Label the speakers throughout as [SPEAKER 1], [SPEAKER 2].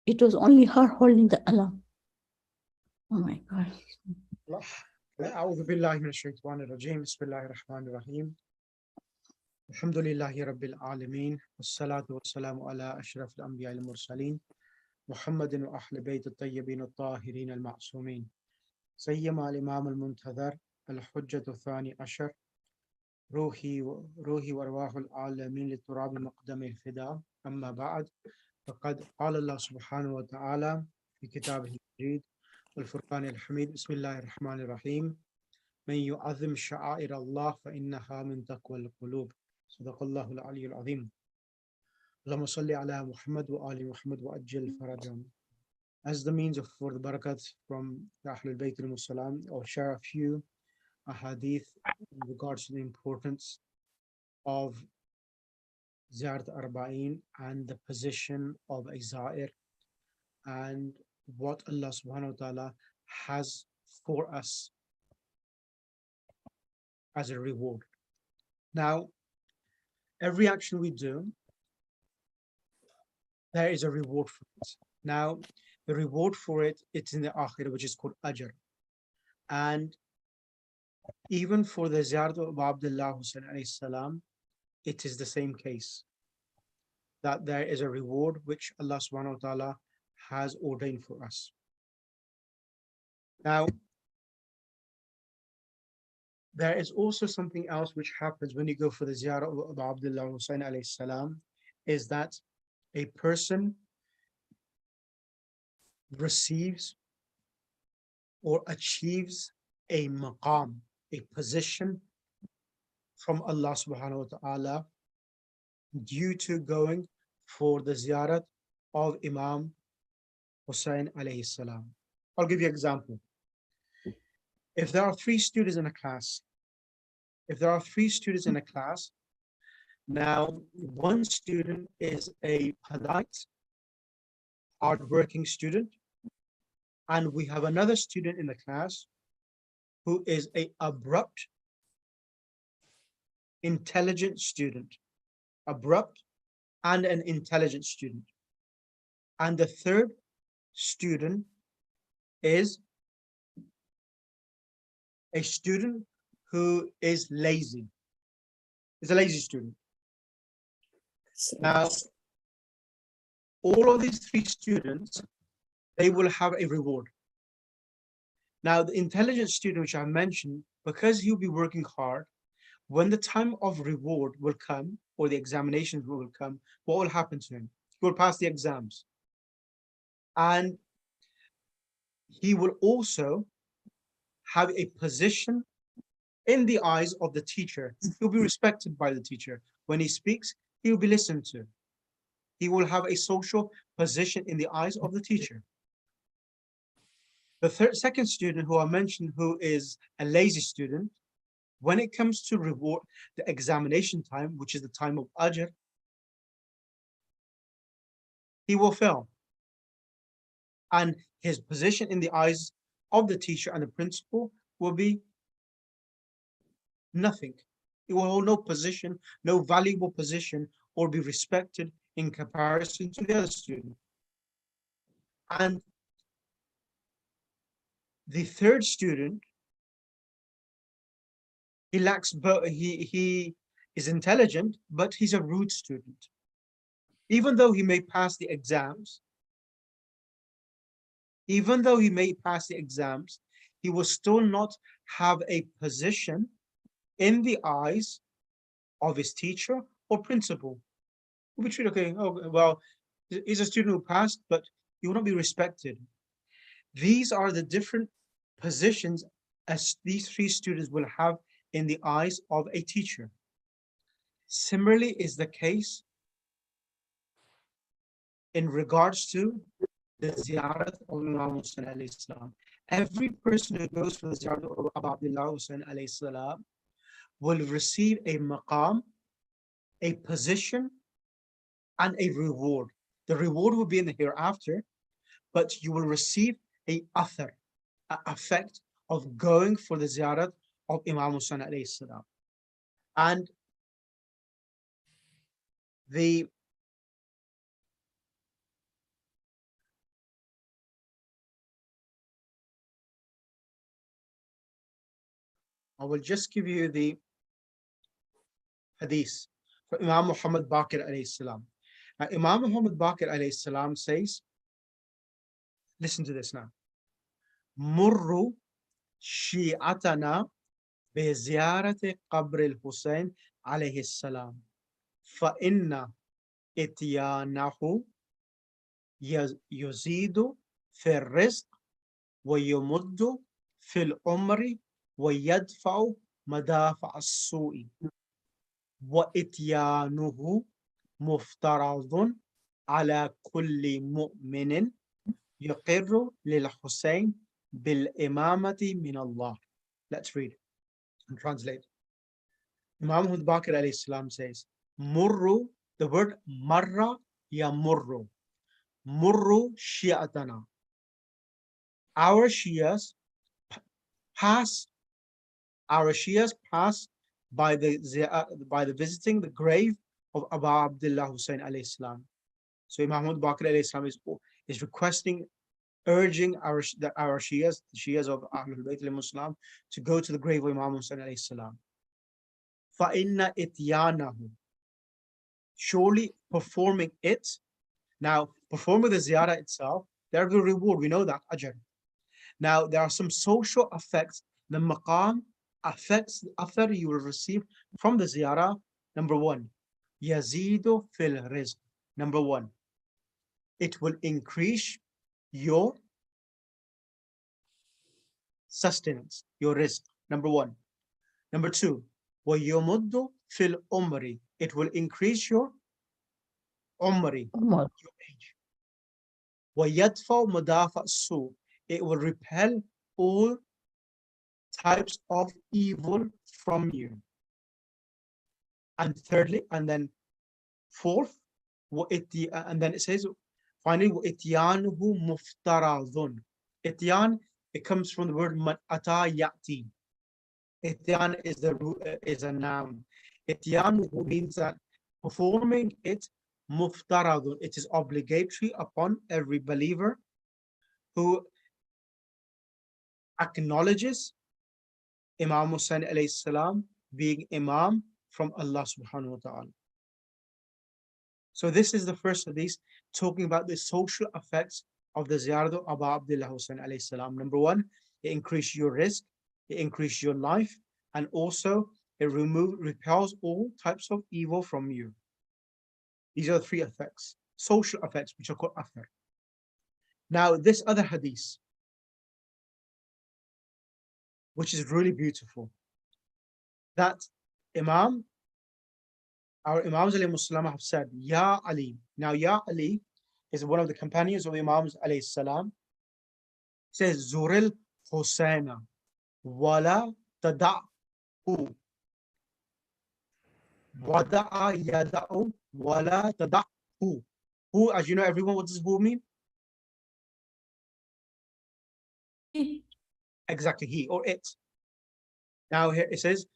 [SPEAKER 1] It was only her holding the alarm. Oh my God.
[SPEAKER 2] أعوذ بالله من الشيطان الرجيم بسم الله الرحمن الرحيم الحمد لله رب العالمين والصلاة والسلام على أشرف الأنبياء المرسلين محمد وأهل بيت الطيبين الطاهرين المعصومين سيما الإمام المنتظر الحجة الثاني عشر روحي وأرواح العالمين لتراب مقدم الفداء أما بعد فقد قال الله سبحانه وتعالى في كتابه المجيد والفرقان الحميد بسم الله الرحمن الرحيم من يعظم شعائر الله فإنها من تقوى القلوب صدق الله العلي العظيم اللهم صل على محمد وآل محمد وأجل فرجهم. As the means of for the barakat from the Ahlul Bayt al-Musalam, I'll share a few ahadith in regards to the importance of Ziyarat Arbaeen and the position of a Zair and what Allah subhanahu wa ta'ala has for us as a reward. Now, every action we do, there is a reward for it. Now, the reward for it, it's in the akhirah, which is called ajr. And even for the Ziyarat of Abdullah Hussayn alayhi salam, it is the same case, that there is a reward which Allah subhanahu wa ta'ala has ordained for us. Now, there is also something else which happens when you go for the Ziyarat of Abdullah Hussayn alayhi salam, is that a person receives or achieves a maqam, a position from Allah subhanahu wa ta'ala due to going for the ziyarat of Imam Hussayn alayhi salam. I'll give you an example. If there are three students in a class, now one student is a polite, hardworking student, and we have another student in the class who is an abrupt, intelligent student, abrupt and an intelligent student. And the third student is a student who is lazy. Is a lazy student. Now, all of these three students, they will have a reward. Now, the intelligent student, which I mentioned, because he'll be working hard, when the time of reward will come, or the examinations will come, what will happen to him? He will pass the exams. And he will also have a position in the eyes of the teacher. He'll be respected by the teacher. When he speaks, he will be listened to. He will have a social position in the eyes of the teacher. The second student who I mentioned, who is a lazy student, when it comes to reward, the examination time, which is the time of ajr, he will fail. And his position in the eyes of the teacher and the principal will be nothing. He will hold no position, no valuable position, or be respected in comparison to the other student. And the third student, he lacks, he is intelligent, but he's a rude student. Even though he may pass the exams, he will still not have a position in the eyes of his teacher or principal. We'll be treated, okay, oh, well, he's a student who passed, but he will not be respected. These are the different positions as these three students will have in the eyes of a teacher. Similarly is the case in regards to the ziyarat of Imam Hussayn alayhi salam. Every person who goes for the ziyarat of Abdullah Hussayn alayhi salam will receive a maqam, a position, and a reward. The reward will be in the hereafter, but you will receive a athar, an effect of going for the ziyarat of Imam Hussayn alayhi salam. And the I will just give you the hadith from Imam Muhammad Baqir alayhi salam. Now, Imam Muhammad Baqir alayhi salam says, listen to this now. Murru shi'atana bi ziyarati qabr al-Hussayn alayhi salam. Fa inna ityanahu yuzidu fi rizq wa yumuddu fil umri wa yadfa'u madafa as-su'i wa ityanuhu muftaradun ala kulli mu'minin yuqirru lil Hussayn bil imamati min Allah. Let's read and translate. Imam Muhammad Baqir alayhi salam says, Murru, the word marra yamurru. Murru shi'atana. Our Shias pass by the visiting the grave of Abu Abdullah Hussayn alayhi salam. So Imam Muhammad Baqir alayhi salam is requesting, urging our Shias, the Shias of Ahlul Bayt al-Muslim, to go to the grave of Imam Hussayn alayhi salam. فَإِنَّ إِتْيَانَهُ. Surely performing it. Now, performing the ziyarah itself, there's a reward. We know that, ajr. Now, there are some social effects. The maqam affects the athar you will receive from the ziyarah. Number one, yazidu fil rizq. Number one, it will increase your sustenance, your rizq. Number one. Number two, وَيُمُدُّ fil umri. It will increase your umri,
[SPEAKER 1] Umar.
[SPEAKER 2] your age. وَيَدْفَعُ مُدَافَ السُّوءِ. It will repel all types of evil from you. And thirdly, and then fourth, and then it says, finally, وَإِتْيَانُهُ مُفْتَرَضٌ. Ityan, it comes from the word ata ya'ti. Ityan is a noun. Ityan means that performing it muftaradun. It is obligatory upon every believer who acknowledges Imam Hussayn alayhi salam being Imam from Allah subhanahu wa ta'ala. So this is the first hadith talking about the social effects of the ziyarat of Abu Abdullah Hussayn alayhi salam. Number one, it increases your risk, it increases your life, and also it repels all types of evil from you. These are the three effects, social effects, which are called athar. Now, this other hadith, which is really beautiful, that our Imams alayhi salam have said, Ya Ali. Now, Ya Ali is one of the companions of Imams alayhi salam. Says, Zuril Husayna wala tada'u. Wada'a yada'u wala tada'u. Who, as you know, everyone, what does who mean? Exactly, he or it. Now here it says,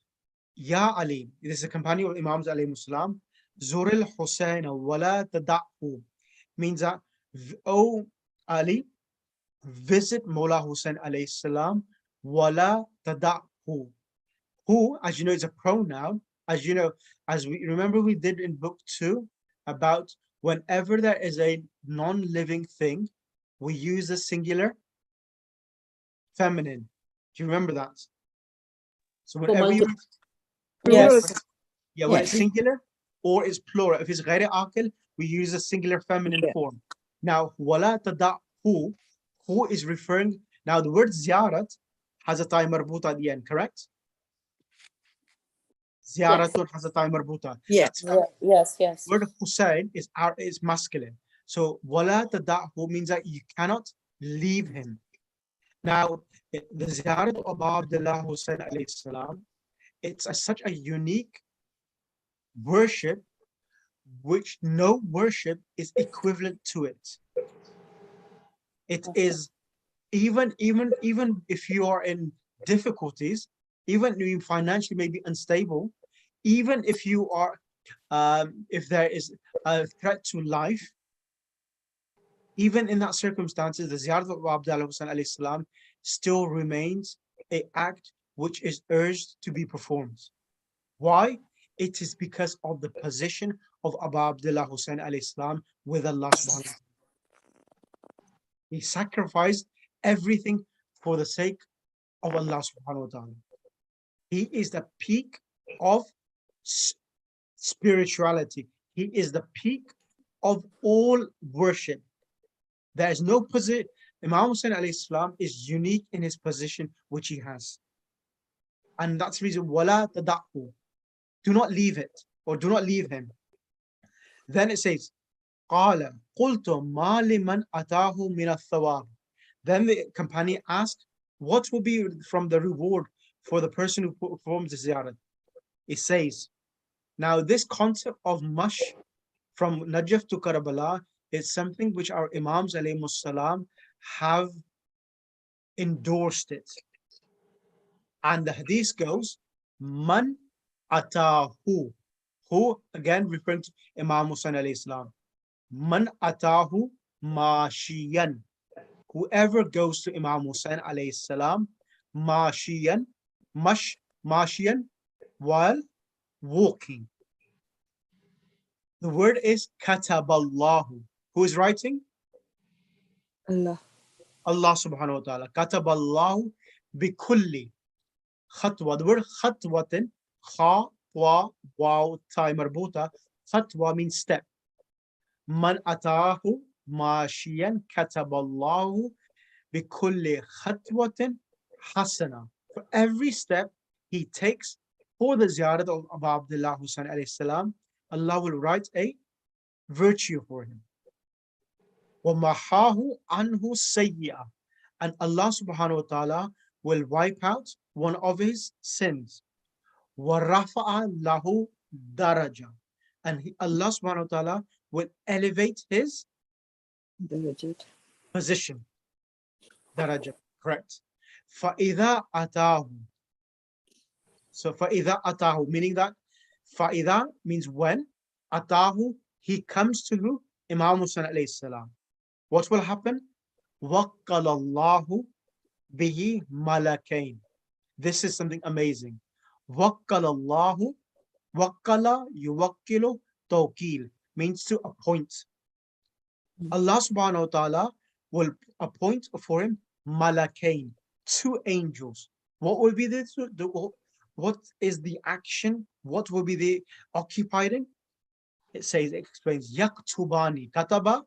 [SPEAKER 2] Ya Ali. This is a companion of Imams alayhi salam. Zuril Husayna wala tada'u. Means that, oh Ali, visit Mawla Hussayn alayhi salam, wala tada'hu. Who, as you know, is a pronoun. As you know, as we remember, we did in book 2 about whenever there is a non-living thing, we use the singular feminine. Do you remember that? So whenever you,
[SPEAKER 3] Yes.
[SPEAKER 2] yeah, when
[SPEAKER 1] Yes.
[SPEAKER 2] it's singular or it's plural, if it's غير عاقل, we use a singular feminine form. Now, wala tada'hu, who is referring, now the word ziyarat has a ta'i marbuta at the end, correct? Ziyaratun has a ta'i marbuta.
[SPEAKER 3] Yes. Yes.
[SPEAKER 2] Word Hussayn is masculine. So wala tada'hu means that you cannot leave him. Now, the ziyarat of Abu Abdullah Hussayn alayhi salam, it's such a unique worship which no worship is equivalent to it. It is even if you are in difficulties, even if you financially may be unstable, even if you are if there is a threat to life, even in that circumstances, the ziyarat of Abdullah Hussayn alayhi salam still remains an act which is urged to be performed. Why? It is because of the position of Abu Abdullah Hussayn alayhi salam with Allah subhanahu wa ta'ala. He sacrificed everything for the sake of Allah subhanahu wa ta'ala. He is the peak of spirituality. He is the peak of all worship. There is no position. Imam Hussayn alayhi salam is unique in his position which he has. And that's the reason, wala tada'hu. Do not leave it, or do not leave him. Then it says, قَالَ قُلْتُ مَا لِمَنْ أَتَاهُ مِنَ الثَّوَابِ. Then the companion asked, what will be from the reward for the person who performs the ziyarat? It says, now this concept of mash from Najaf to Karbala is something which our Imams alayhimus salam have endorsed it. And the hadith goes, man atahu, who again referring to Imam Hussayn alayhi salam, man atahu mashiyan, whoever goes to Imam Hussayn alayhi salam mashiyan, mashiyan, while walking. The word is kataballahu. Who is writing?
[SPEAKER 3] Allah.
[SPEAKER 2] Allah subhanahu wa ta'ala. Kataballahu bikulli khatwa. The word khatwatin, kha, wa, waw, ta marbuta. Khatwa means step. Man atahu mashiyan kataballahu bikulli khatwatin hasana. For every step he takes for the ziyarat of Abu Abdullah Hussayn alayhi salam, Allah will write a virtue for him. وَمَحَاهُ عَنْهُ سَيِّئًا. And Allah subhanahu wa ta'ala will wipe out one of his sins. وَرَفَعَ لَهُ دَرَجَةً. And Allah subhanahu wa ta'ala will elevate his position. Daraja, correct. فَإِذَا أَتَاهُ. So فَإِذَا أَتَاهُ, meaning that فَإِذَا means when, أَتَاهُ, he comes to who? Imam Hussayn alayhi salam. What will happen? وَقَّلَ اللَّهُ بِهِ مَلَكَيْنِ. This is something amazing. وَقَّلَ اللَّهُ, وَقَّلَ يُوَكِّلُ تَوْكِيل, means to appoint. Allah subhanahu wa ta'ala will appoint for him malakain, 2 angels. What will be what is the action? What will be the occupying? It says, it explains, yaktubani, kataba,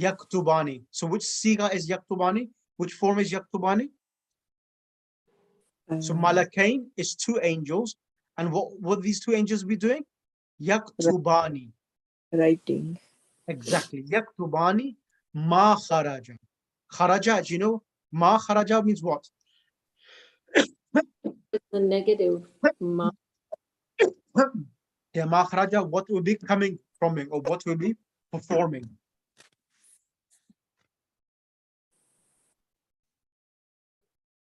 [SPEAKER 2] yaktubani. So which siga is yaktubani? Which form is yaktubani? So malakain is 2 angels. And what these 2 angels be doing? Yaktubani.
[SPEAKER 3] Writing.
[SPEAKER 2] Exactly. Yaktubani ma kharaja. Kharaja, do you know? Ma kharaja means what?
[SPEAKER 1] It's a negative.
[SPEAKER 2] Yeah, ma kharaja, what will be coming from him, or what will be performing.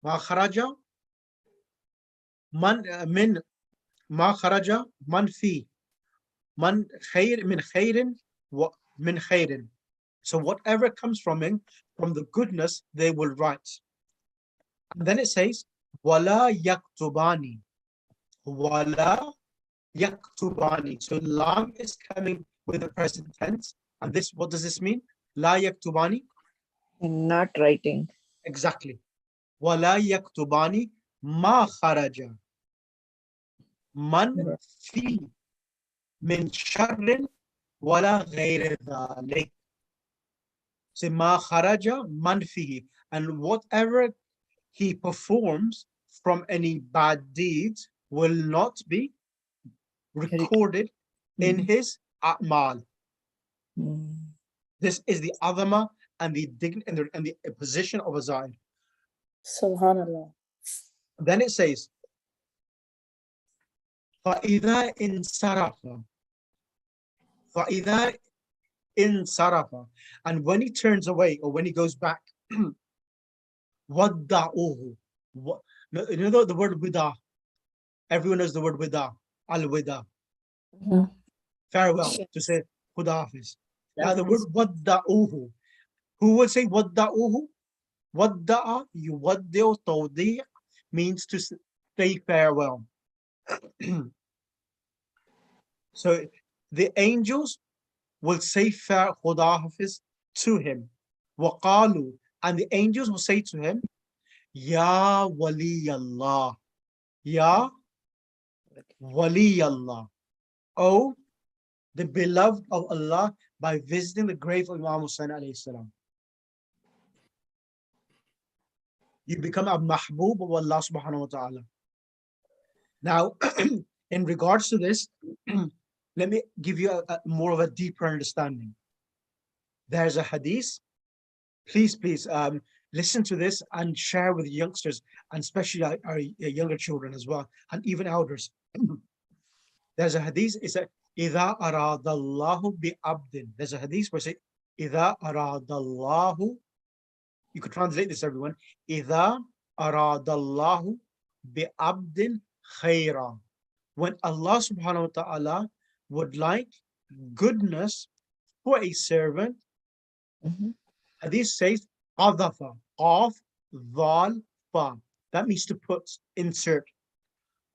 [SPEAKER 2] Ma kharaja man min ma kharaja man fi man khair min khairin wa min khairin. So whatever comes from him, from the goodness, they will write. And then it says, wala yaktubani. Wala yaktubani. So lam is coming with the present tense. And this, what does this mean? La yaktubani.
[SPEAKER 3] Not writing.
[SPEAKER 2] Exactly. Wala yaktubani ma kharaja man fi min sharrin wala ghayri dhalik. So ma kharaja man fihi, and whatever he performs from any bad deeds will not be recorded in his a'mal. This is the azama and the dignity and the position of a zaid.
[SPEAKER 3] Subhanallah.
[SPEAKER 2] Then it says, فَإِذَا إِنْصَرَفَ. فَإِذَا إِنْصَرَفَ. And when he turns away, or when he goes back, وَدَّعُوهُ. You know the word wida? Everyone knows the word wida. Al-wida. Farewell, to say Khuda Hafiz. Now the word wadda'uhu. Who will say wadda'uhu? Wadda'a, yuwaddi'u, tawdi' means to say farewell. So the angels will say Khuda Hafiz to him. Waqalu, and the angels will say to him, Ya Wali Allah, Ya Wali Allah, oh, the beloved of Allah, by visiting the grave of Imam Hussayn alayhi salam. You become a mahbub of Allah subhanahu wa ta'ala. Now, in regards to this, let me give you a more of a deeper understanding. There's a hadith. Please, listen to this and share with youngsters, and especially our younger children as well, and even elders. There's a hadith. It's a إِذَا أَرَادَ اللَّهُ بِعَبْدٍ. There's a hadith where it says, إِذَا أَرَادَ اللَّهُ. You could translate this, everyone. إِذَا أَرَادَ اللَّهُ بِعَبْدٍ خَيْرًا. When Allah subhanahu wa ta'ala would like goodness for a servant, hadith says, قَذَفَ, قَاف, ذَال, فَا. That means to put, insert.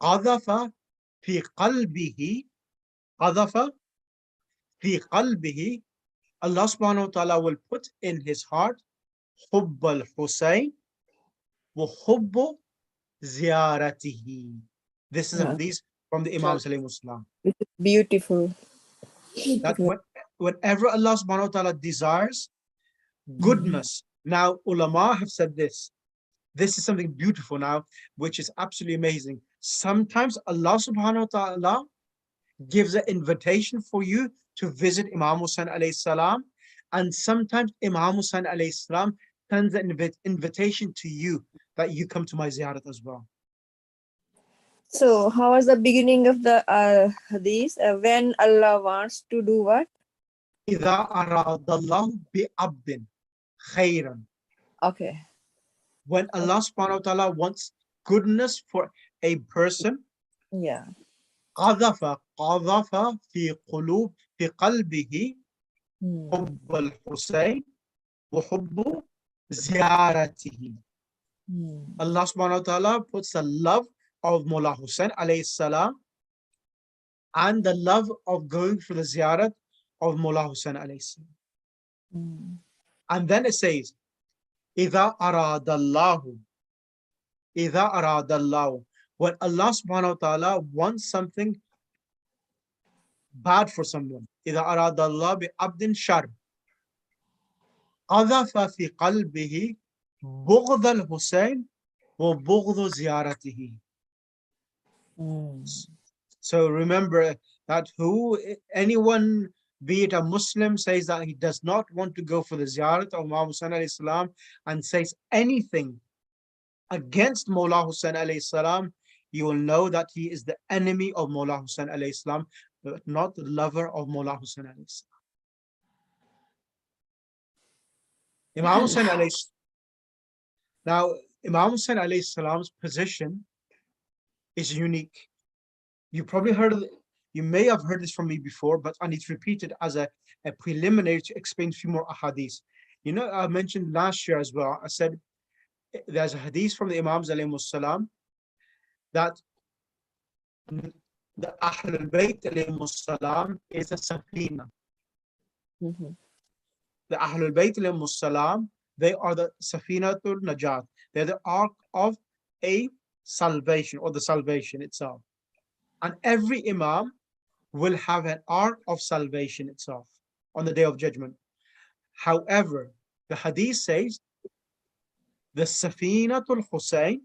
[SPEAKER 2] قَذَفَ في قلبه, قذف في قلبه, Allah subhanahu wa ta'ala will put in his heart حب الحسين وحب زيارته. This is a hadith from the Imam sallallahu alaihi wasallam.
[SPEAKER 3] Beautiful.
[SPEAKER 2] That whenever Allah subhanahu wa ta'ala desires goodness, now ulama have said this. This is something beautiful now, which is absolutely amazing. Sometimes Allah subhanahu wa ta'ala gives an invitation for you to visit Imam Hussayn alayhi salam, and sometimes Imam Hussayn alayhi salam sends an invitation to you that you come to my ziyarat as well.
[SPEAKER 3] So, how was the beginning of the hadith? When Allah wants to do what?
[SPEAKER 2] إِذَا أَرَادَ اللَّهُ بِعَبْدٍ خَيْرًا.
[SPEAKER 3] Okay.
[SPEAKER 2] When Allah subhanahu wa ta'ala wants goodness for a person,
[SPEAKER 3] Yeah.
[SPEAKER 2] قَذَفَ في قلوب في قلبه حب الحسين وحب زيارته. Allah subhanahu wa ta'ala puts the love of Mullah Hussain alayhi salam and the love of going for the ziyarat of Mullah Hussain alayhi salam. And then it says, إِذَا أَرَادَ اللَّهُ, إِذَا أَرَادَ اللَّهُ, when Allah subhanahu wa ta'ala wants something bad for someone, إِذَا أَرَادَ اللَّهُ بِعَبْدٍ شَرٍ قَذَفَ فِي قَلْبِهِ بُغْضَ الْحُسَيْنِ وَبُغْضُ زِيَارَتِهِ. So remember that anyone, be it a Muslim, says that he does not want to go for the ziyarat of Imam Hussain alayhi salam and says anything against Mullah Hussain alayhi salam, you will know that he is the enemy of Mullah Hussain alayhi salam, but not the lover of Mullah Hussain alayhi salam. Imam Hussain alayhi salam. Now, Imam Hussain alayhi salam's position is unique. You probably heard of it. You may have heard this from me before, but I need to repeat it as a preliminary to explain a few more ahadith. You know, I mentioned last year as well, I said there's a hadith from the Imams alayhi salam that the Ahlul Bayt alayhi salam is a safina. The Ahlul Bayt alayhi salam, they are the Safinatul Najat. They're the ark of a salvation, or the salvation itself. And every Imam will have an ark of salvation itself on the Day of Judgment. However, the hadith says the Safinatul Hussayn,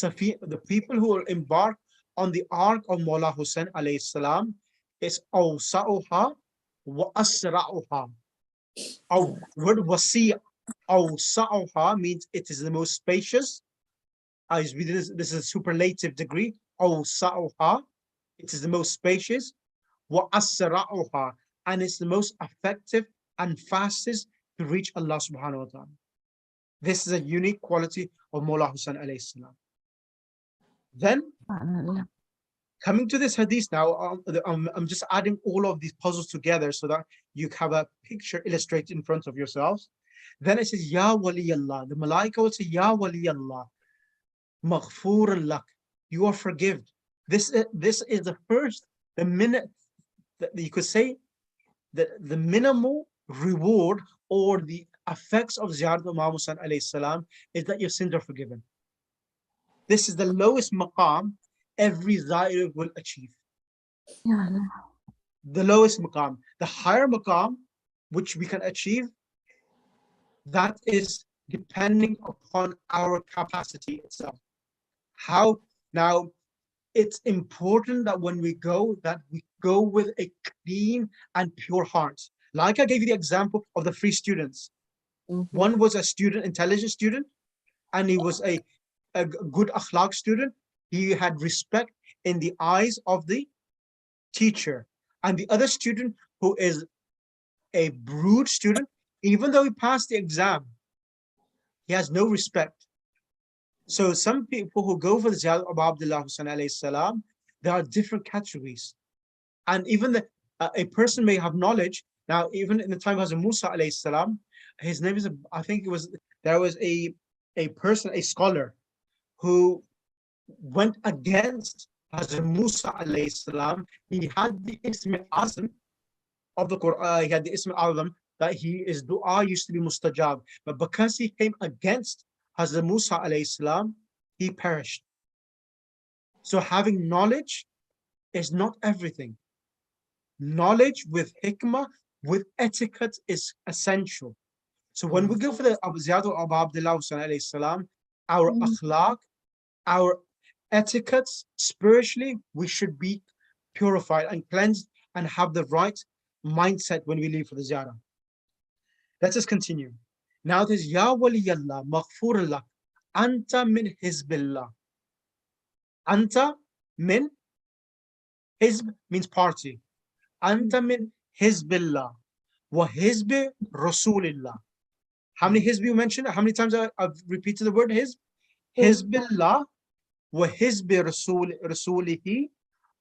[SPEAKER 2] the people who will embark on the ark of Mullah Hussain alayhi salam, is awsa'uha wa asra'uha. Word wasi' awsa'uha means it is the most spacious. This is a superlative degree. Awsa'uha, it is the most spacious. Wa asra'uha, and it's the most effective and fastest to reach Allah subhanahu wa ta'ala. This is a unique quality of Mullah Hussain alayhi salam. Then, coming to this hadith now, I'm just adding all of these puzzles together so that you have a picture illustrated in front of yourselves. Then it says, Ya Wali Allah. The Malaika will say, Ya Wali Allah, Maghfur lak. You are forgiven. This is the first, the minute, you could say, the minimal reward or the effects of Ziyarat of Imam Hussain alayhi salam is that your sins are forgiven. This is the lowest maqam every Zair will achieve.
[SPEAKER 1] Ya Allah.
[SPEAKER 2] The lowest maqam. The higher maqam which we can achieve, that is depending upon our capacity itself. How now, it's important that when we go, that we go with a clean and pure heart. Like I gave you the example of the 3 students. One was a student, intelligent student, and he was a good akhlaq student. He had respect in the eyes of the teacher. And the other student, who is a rude student, even though he passed the exam, he has no respect. So some people who go for the Ziyarat of Abdullah Hussain alayhi salam, there are different categories. And even a person may have knowledge. Now, even in the time of Hazrat Musa alayhi salam, his name is, I think it was, there was a person, a scholar, who went against Hazrat Musa alayhi salam. He had the Ism al-Azam of the Quran, he had the Ism al-Azam that his dua used to be mustajab. But because he came against Hazrat Musa alayhi salam, he perished. So having knowledge is not everything. Knowledge with hikmah, with etiquette is essential. So when we go for the Ziyarat of Abdullah Hussain alayhi salam, our akhlaq, our etiquettes, spiritually, we should be purified and cleansed and have the right mindset when we leave for the ziyarah. Let us continue. Now it is Ya Waliyallah, Maghfur lak, Anta min Hizbillah. Anta min, Hizb means party. Anta min Hizbillah, wa Hizbi Rasulillah. How many Hizb you mentioned? How many times I've repeated the word Hizb? Hizbillah, wa Hizbi Rasulihi,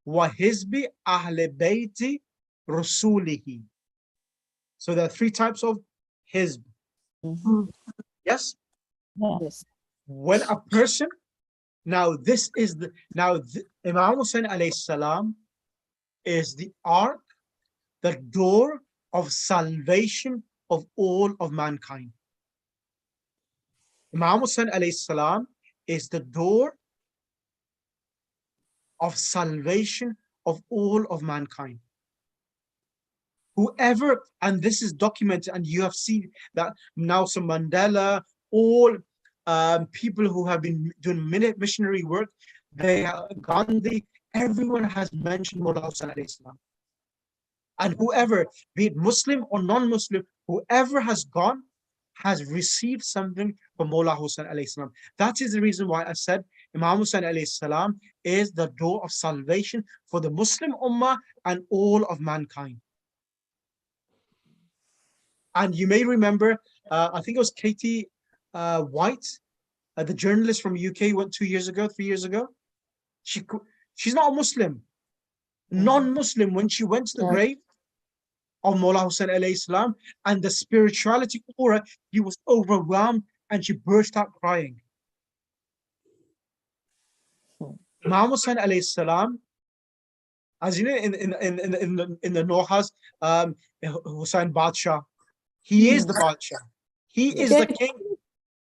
[SPEAKER 2] wa Hizbi Ahle Bayti Rasulihi. So there are 3 types of Hizb. Yes?
[SPEAKER 3] Yes.
[SPEAKER 2] When a person, now this is the, Imam Hussain alayhi salam is the ark, the door of salvation of all of mankind. Imam Hussain alayhi salam is the door of salvation of all of mankind. Whoever, and this is documented, and you have seen that Nelson Mandela, all people who have been doing missionary work, Gandhi, everyone has mentioned Mullah Hussain alayhi salam. And whoever, be it Muslim or non-Muslim, whoever has gone has received something from Mullah Hussain alayhi salam. That is the reason why I said Imam Hussain alayhi salam is the door of salvation for the Muslim Ummah and all of mankind. And you may remember, I think it was Katie White, the journalist from UK, went 3 years ago. She's not a Muslim, non-Muslim. When she went to the grave of Mullah Hussain alayhi salam and the spirituality aura, he was overwhelmed and she burst out crying. Imam Hussain alayhi salam, as you know, in the Nohas, Hussain Badshah, he is the Badshah. He is the king.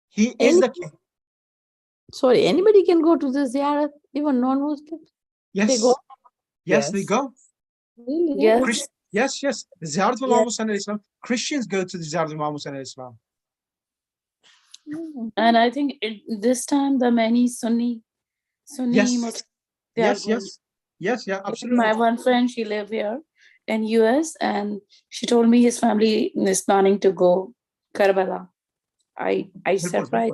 [SPEAKER 2] He is the king.
[SPEAKER 1] Sorry, anybody can go to the Ziyarat, even non-Muslims?
[SPEAKER 2] Yes.
[SPEAKER 1] They go?
[SPEAKER 2] Yes, they go.
[SPEAKER 1] Really?
[SPEAKER 3] Yes.
[SPEAKER 2] Yes. The Ziyarat of Imam Hussain alayhi salam. Christians go to the Ziyarat of Imam Hussain alayhi salam.
[SPEAKER 4] And I think this time the many Sunni Muslims, they are going.
[SPEAKER 2] Yes, absolutely.
[SPEAKER 4] My one friend, she live here in US, and she told me his family is planning to go Karbala. I said, right.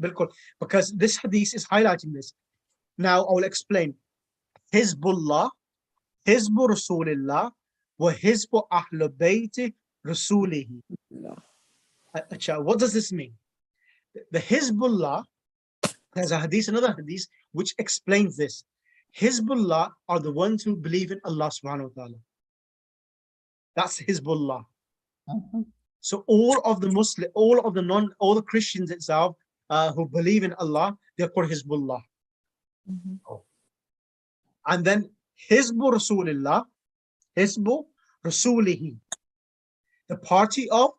[SPEAKER 2] Bilkul. Because this hadith is highlighting this. Now I will explain. Hizbullah, Hizbu Rasulillah, wa Hizbu Ahl Bayti Rasulihi. What does this mean? The Hizbullah, there's a hadith, another hadith, which explains this. Hizbullah are the ones who believe in Allah subhanahu wa ta'ala. That's Hizbullah. So all of the all the Christians itself who believe in Allah, they're called Hizbullah. And then Hizbu Rasulillah, Hizbu Rasulihi, the party of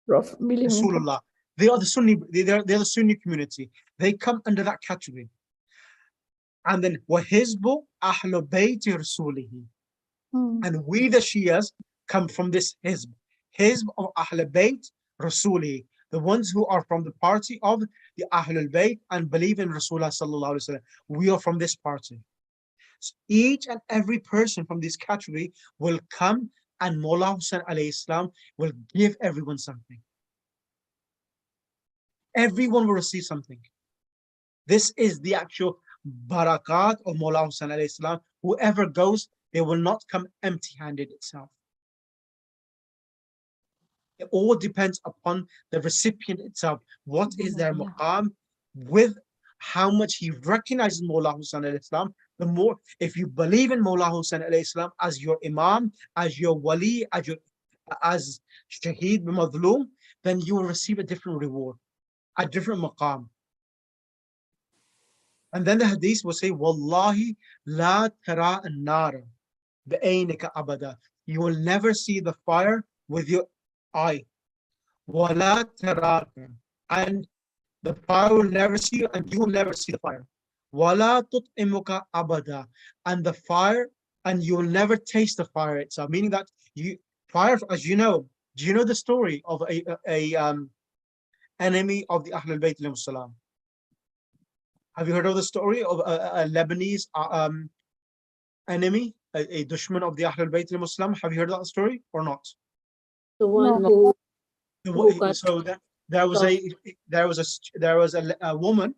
[SPEAKER 1] Believe in God.
[SPEAKER 2] Rasulullah. They are the Sunni, they're the Sunni community. They come under that category. And then وَحِزْبُ أَهْلُ بَيْتِ رَسُولِهِ. And we the Shias come from this Hizb. Hizb of Ahl Bayt Rasuli, the ones who are from the party of the Ahlul Bayt and believe in Rasulullah sallallahu alaihi wasallam. We are from this party. So each and every person from this category will come, and Mawla Hussayn alayhi salam will give everyone something. Everyone will receive something. This is the actual barakat of Mawla Hussayn alayhi salam. Whoever goes, they will not come empty-handed itself. It all depends upon the recipient itself. What is their maqam, with how much he recognizes Mawla Hussayn alayhi salam. The more, if you believe in Mawla Hussayn alayhi salam as your Imam, as your Wali, as Shaheed bin Madloom, then you will receive a different reward, a different maqam. And then the hadith will say, Wallahi la tara an-nar bi'aynika abada. You will never see the fire with your eye. Wala taraka. And the fire will never see you, and you will never see the fire. Wala tut'imuka abada. And the fire, and you will never taste the fire itself. Meaning that fire, as you know, do you know the story of a enemy of the Ahlul Bayt alayhim salam? Have you heard of the story of a Lebanese enemy, a dushman of the Ahlul Bayt alayhim salam? Have you heard that story or not?
[SPEAKER 1] The one
[SPEAKER 4] No.
[SPEAKER 1] who got
[SPEAKER 2] So there was a woman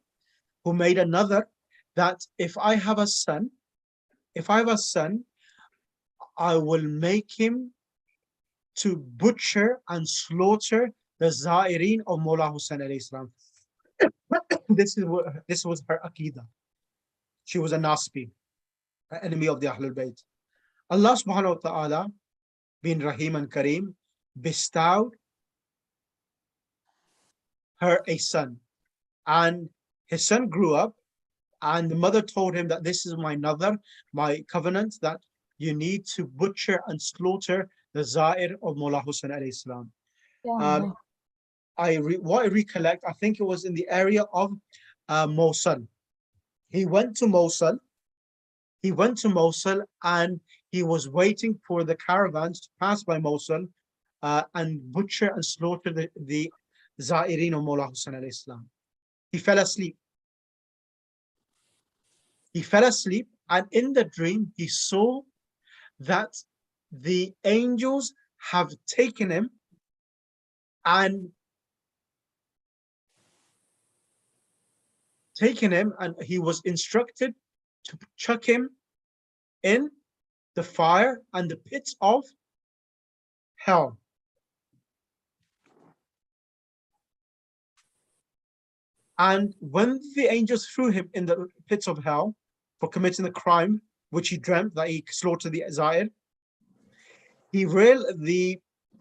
[SPEAKER 2] who made another that if I have a son, I will make him to butcher and slaughter the Za'irin of Mawla Hussayn alayhi salam. This was her Aqidah. She was a Nasbi, an enemy of the Ahlul Bayt. Allah subhanahu wa ta'ala, being Rahim and Kareem, bestowed her a son. And his son grew up, and the mother told him that this is my nadar, my covenant, that you need to butcher and slaughter the Za'ir of Mawla Hussayn alayhi salam. What I recollect, I think it was in the area of Mosul. He went to Mosul and he was waiting for the caravans to pass by Mosul and butcher and slaughter the Za'irin of Mawla Hussayn alayhi salam. He fell asleep. And in the dream he saw that the angels have taken him and he was instructed to chuck him in the fire and the pits of hell. And when the angels threw him in the pits of hell for committing the crime which he dreamt, that he slaughtered the Za'ir, the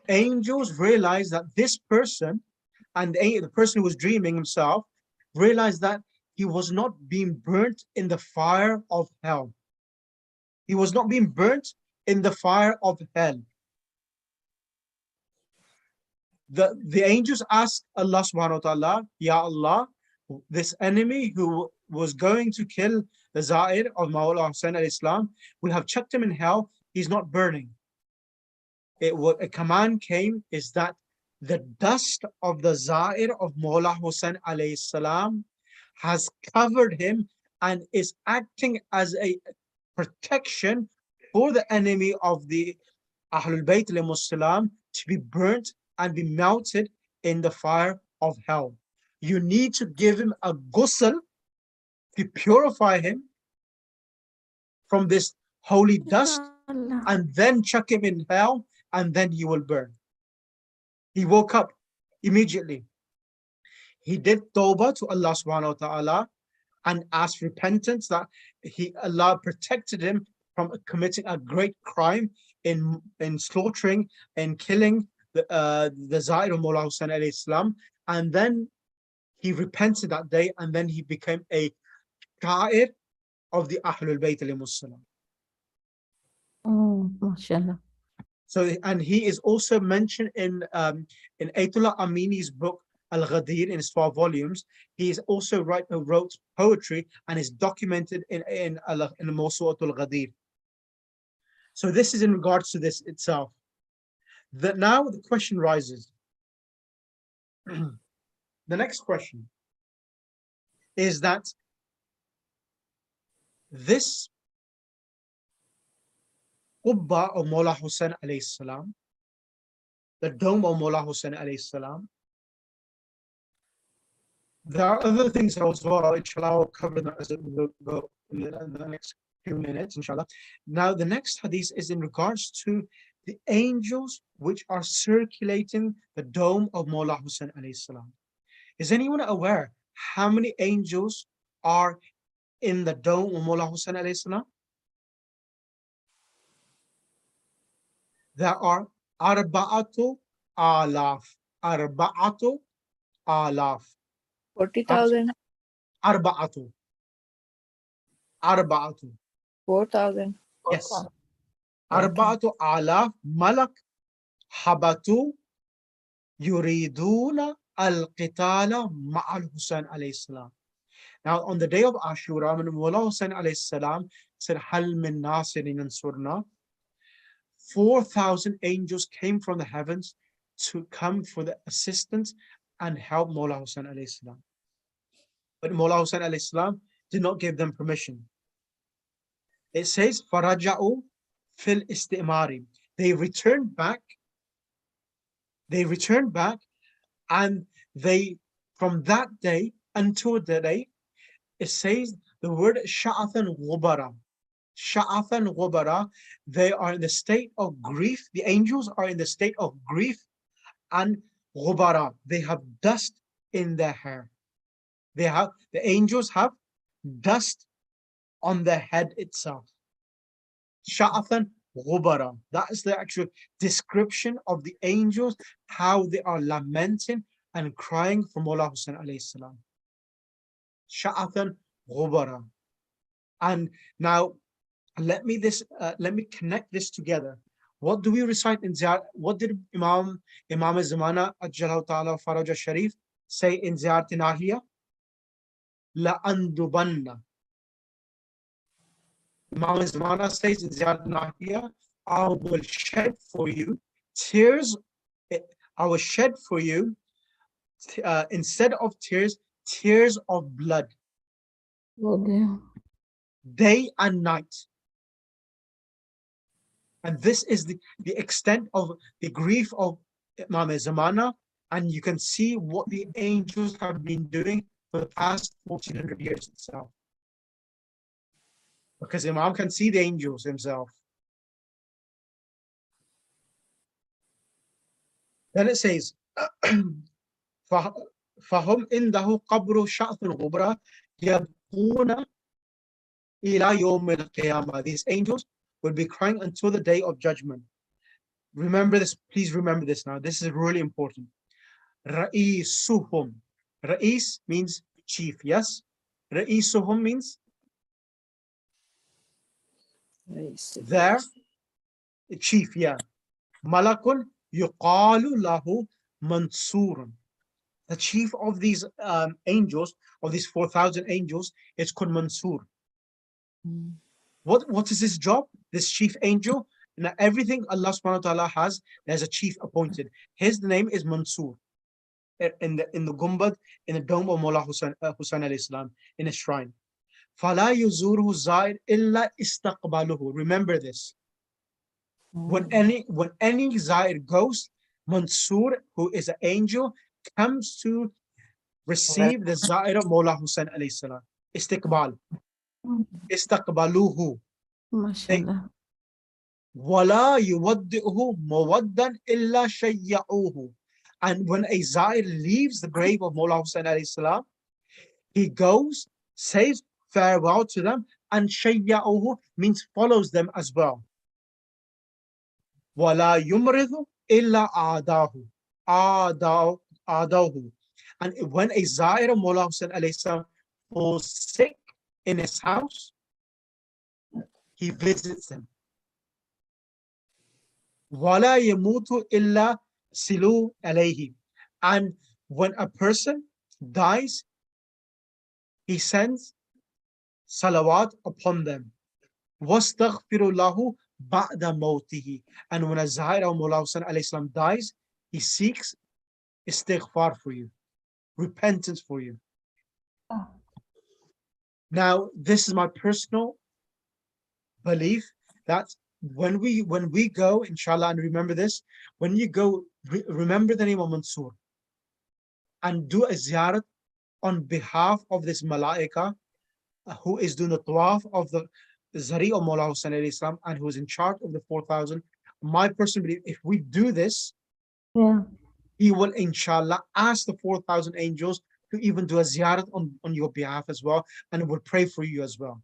[SPEAKER 2] angels realized that this person, and the person who was dreaming himself, realized that he was not being burnt in the fire of hell. He was not being burnt in the fire of hell. The angels asked Allah subhanahu wa ta'ala, Ya Allah, this enemy who was going to kill the Za'ir of Mawla Hussayn alayhi salam, we have chucked him in hell, he's not burning. A command came is that the dust of the Za'ir of Mawla Hussayn alayhi salam has covered him and is acting as a protection for the enemy of the Ahlul Bayt alayhim salam to be burnt and be melted in the fire of hell. You need to give him a ghusl to purify him from this holy dust, and then chuck him in hell, and then he will burn. He woke up immediately. He did tawbah to Allah subhanahu wa ta'ala and asked repentance that Allah protected him from committing a great crime in slaughtering and killing the Zair of Mawla Hussain alayhi salam, and then he repented that day, and then he became a Qa'ir of the Ahlul Bayt alayhi salam.
[SPEAKER 1] Oh, mashallah.
[SPEAKER 2] So, and he is also mentioned in Ayatollah Amini's book Al-Ghadir in his 12 volumes. He is also wrote poetry and is documented in Mawsu'atul Ghadir. So this is in regards to this itself. That now the question rises. The next question is that this Qubba of Mawla Hussain alayhi salam, the dome of Mawla Hussain alayhi salam, there are other things as well, inshallah, I'll cover that as we go in the next few minutes, inshallah. Now, the next hadith is in regards to the angels which are circulating the dome of Mawla Hussain alayhi salam. Is anyone aware how many angels are in the dome of Mawla Hussain alayhi salam? There are Arba'atu Alaf. Arba'atu Alaf.
[SPEAKER 3] 40,000,
[SPEAKER 2] Arba'atu. Arba'atu.
[SPEAKER 3] 4,000.
[SPEAKER 2] Yes.
[SPEAKER 3] Okay.
[SPEAKER 2] Arba'atu Alaf Malak Habatu Yuriduna Al-Qitala Ma'al Hussain alayhi salam. Now, on the day of Ashura, when Mawla Hussain alayhi salam said, Hal min nasirin ansurna, 4,000 angels came from the heavens to come for the assistance and help Mawla Hussain alayhi salam. But Mawla Hussain alayhi salam did not give them permission. It says, Faraja'u fil istimari. They returned back, and they, from that day until the day, it says the word sha'athan ghubara. Sha'athan ghubara, they are in the state of grief. The angels are in the state of grief and ghubara. They have dust in their hair. The angels have dust on their head itself. Sha'athan ghubara. That is the actual description of the angels, how they are lamenting and crying for Mawla Hussain alayhi salam. Sha'athan ghubara. And now let me connect this together. What do we recite in Ziyarat? What did Imam Zamana Ajjalahu Ta'ala Faraja Sharif say in Ziyarat Nahiya? La andubanna. Imam Zamana says in Ziyarat Nahiya, I will shed for you tears. I will shed for you instead of tears, tears of blood,
[SPEAKER 1] Oh, dear.
[SPEAKER 2] day and night. And this is the extent of the grief of Imam Zamana, and you can see what the angels have been doing for the past 1400 years itself. Because Imam can see the angels himself. Then it says, فَهُمْ إِنْدَهُ قَبْرُ شَأْثُ الْغُبْرَى يَبْقُونَ إِلَى يَوْمِ الْقِيَامَةِ. These angels will be crying until the day of judgment. Remember this, please remember this now. This is really important. Ra'isuhum. Ra'is means chief, yes? Ra'isuhum means their chief, yeah. Malakun yuqalu lahu mansurun. The chief of these angels, of these 4,000 angels, is called Mansur. What is his job? This chief angel? Now, everything Allah subhanahu wa ta'ala has, there's a chief appointed. His name is Mansur. In the Gumbad, in the dome of Mawla Hussain alayhi salam, in a shrine. Fala yuzuruhu zair illa istaqbaluhu. Remember this. When any zair goes, Mansur, who is an angel, comes to receive the zair of Mawla Hussain alayhi salam. Istiqbal. Istaqbaluhu.
[SPEAKER 1] Mashallah.
[SPEAKER 2] Wala yuwaddi'uhu mawaddan illa shayya'uhu. And when a zair leaves the grave of Mawla Hussain alayhi salam, he goes, says farewell to them, and shayya'uhu means follows them as well. Wala yumridhu illa adahu. And when a Zair of Mullah Hussain alayhi salam falls sick in his house, he visits him. Wala yamutu illa silu alayhi. And when a person dies, he sends salawat upon them. وَاسْتَغْفِرُ لَهُ بَعْدَ مَوْتِهِ. And when a Zahir or Mullah Hussain alayhi salam dies, he seeks istighfar for you, repentance for you. Now, this is my personal belief that when we go, inshallah, and remember this, when you go, remember the name of Mansur and do a ziyarat on behalf of this malaika who is doing the tawaf of the Zari or Mullah Hussain alayhi salam and who is in charge of the 4,000. My personal belief, if we do this, he will inshallah ask the 4,000 angels to even do a ziyarat on your behalf as well, and will pray for you as well.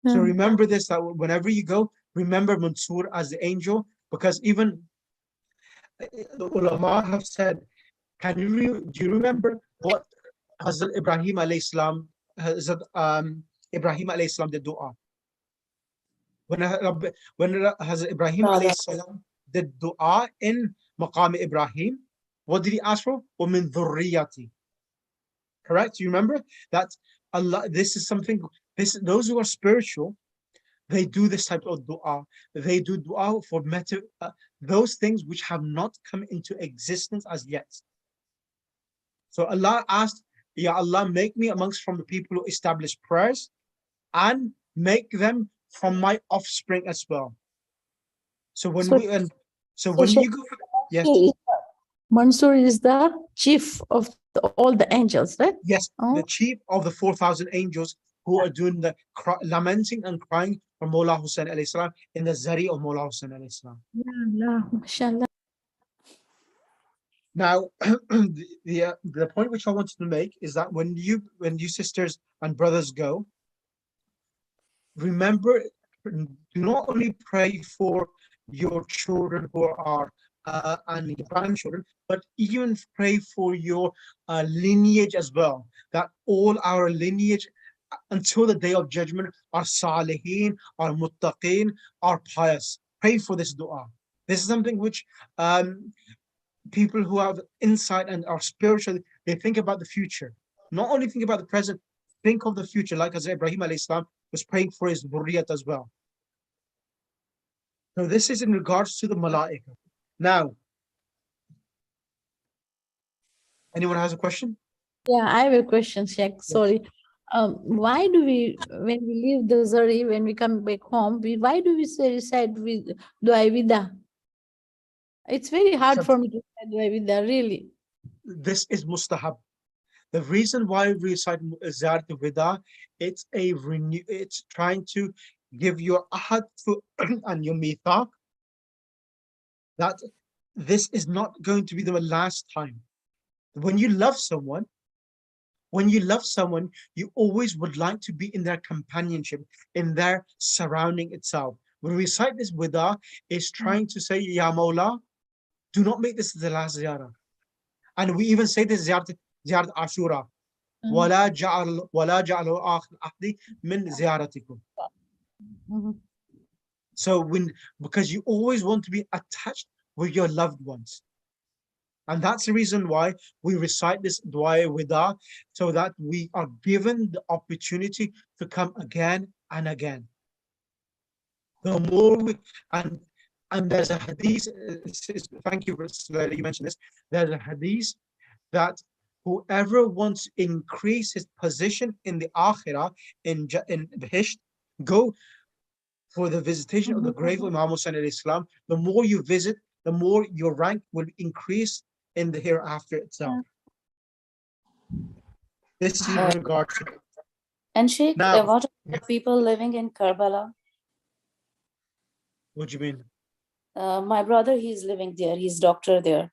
[SPEAKER 2] So remember this, that whenever you go, remember Mansur as the angel, because even the ulama have said, do you remember what Hazrat Ibrahim alayhi salam, Ibrahim alayhi salam did dua? When Hazrat Ibrahim alayhi salam did dua in Maqam Ibrahim, what did he ask for? وَمِن ذُرِّيَّتِي. Correct? You remember that Allah, this is something, those who are spiritual, they do this type of dua. They do dua for those things which have not come into existence as yet. So Allah asked, Ya Allah, make me amongst from the people who establish prayers and make them from my offspring as well. So when
[SPEAKER 1] So-
[SPEAKER 2] when you go for, yes,
[SPEAKER 1] Mansur is the chief of all the angels, right?
[SPEAKER 2] yes,
[SPEAKER 1] Oh.
[SPEAKER 2] the chief of the 4,000 angels who are doing the lamenting and crying for Mullah Hussain alayhi salam in the Zari of Mullah Hussain alayhi salam.
[SPEAKER 1] Yeah, mashallah.
[SPEAKER 2] Now, the point which I wanted to make is that when you sisters and brothers go, remember, do not only pray for your children who are and your grandchildren, but even pray for your lineage as well. That all our lineage until the day of judgment are salihin, are muttaqeen, are pious. Pray for this dua. This is something which people who have insight and are spiritual, they think about the future. Not only think about the present, think of the future, like as Ibrahim alayhi salam was praying for his dhurriyat as well. So this is in regards to the malaika. Now, anyone has a question?
[SPEAKER 1] Yeah, I have a question, Sheikh. Sorry. Why do we, when we leave the Zari, when we come back home, why do we say recite with Dua Vida? It's very hard for me to recite Dua Vida, really.
[SPEAKER 2] This is mustahab. The reason why we recite Ziyarat al-Wida, it's trying to give your ahad and your mithaq that this is not going to be the last time. When you love someone, you always would like to be in their companionship, in their surrounding itself. When we recite this wida, is trying to say, Ya Mawla, do not make this the last ziyarah. And we even say this ziyarat Ashura. وَلَا جَعَلُوا آخِرَ أَحْدِ مِنْ زِيَارَتِكُمْ. So because you always want to be attached with your loved ones. And that's the reason why we recite this dua wida, so that we are given the opportunity to come again and again. The more and there's a hadith, thank you, you mentioned this, there's a hadith that whoever wants to increase his position in the akhirah, in Bihisht, go for the visitation of the grave of Imam Hussain alayhi salam. The more you visit, the more your rank will increase in the hereafter itself. This is in regard to it.
[SPEAKER 4] And Sheikh,
[SPEAKER 2] Now,
[SPEAKER 4] what about people living in Karbala?
[SPEAKER 2] What do you mean?
[SPEAKER 4] My brother, he's living there. He's doctor there.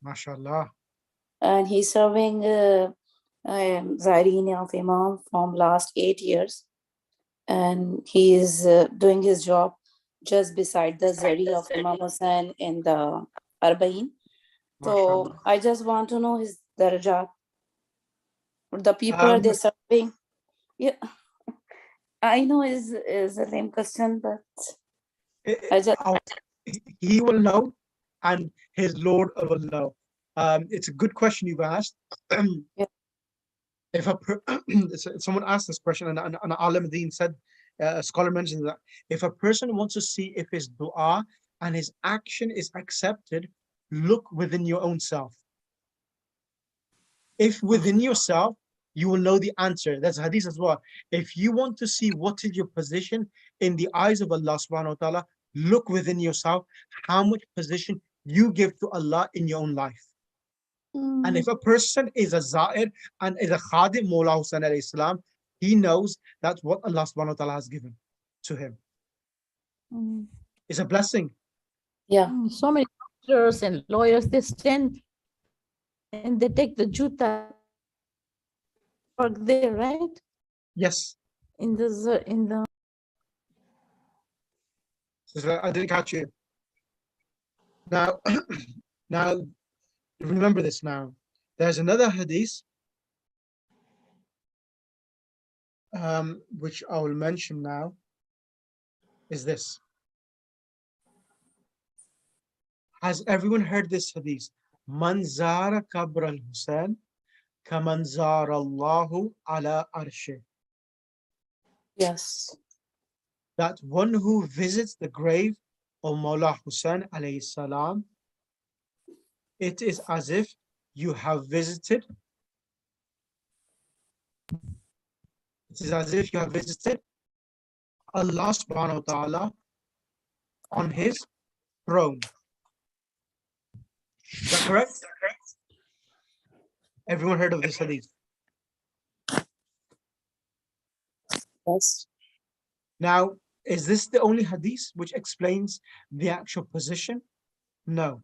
[SPEAKER 2] MashaAllah.
[SPEAKER 4] And he's serving Zaireen of Imam from last 8 years. And he is doing his job just beside the Zari of Imam Hussayn in the Arbaeen. So
[SPEAKER 2] MashaAllah.
[SPEAKER 4] I just want to know his darajat. The people are
[SPEAKER 2] Um,
[SPEAKER 4] they serving? Yeah, I know is a lame question, but I just
[SPEAKER 2] he will know, and his Lord will know. It's a good question you've asked.
[SPEAKER 4] Yeah.
[SPEAKER 2] If someone asked this question, and Al-Madin said, a scholar mentions that if a person wants to see if his dua and his action is accepted, look within your own self. If within yourself, you will know the answer. That's hadith as well. If you want to see what is your position in the eyes of Allah subhanahu wa ta'ala, look within yourself how much position you give to Allah in your own life. And if a person is a za'ir and is a khadim, Mawla Hussayn alayhi salam, he knows that's what Allah subhanahu wa ta'ala has given to him. It's a blessing.
[SPEAKER 4] yeah.
[SPEAKER 1] So many doctors and lawyers, they stand and they take the juta work there, right?
[SPEAKER 2] Yes.
[SPEAKER 1] In the
[SPEAKER 2] So I didn't catch you. Now, now remember this now. There's another hadith which I will mention now, is this. Has everyone heard this hadith? Man zara qabr al-Hussayn kaman zara Allahu ala arshih.
[SPEAKER 4] Yes.
[SPEAKER 2] That one who visits the grave of Mawla Hussayn alayhi salam, it is as if you have visited. It is as if you have visited Allah subhanahu wa ta'ala on his throne. Is that correct? Everyone heard of this hadith?
[SPEAKER 4] Yes.
[SPEAKER 2] Now, is this the only hadith which explains the actual position? No.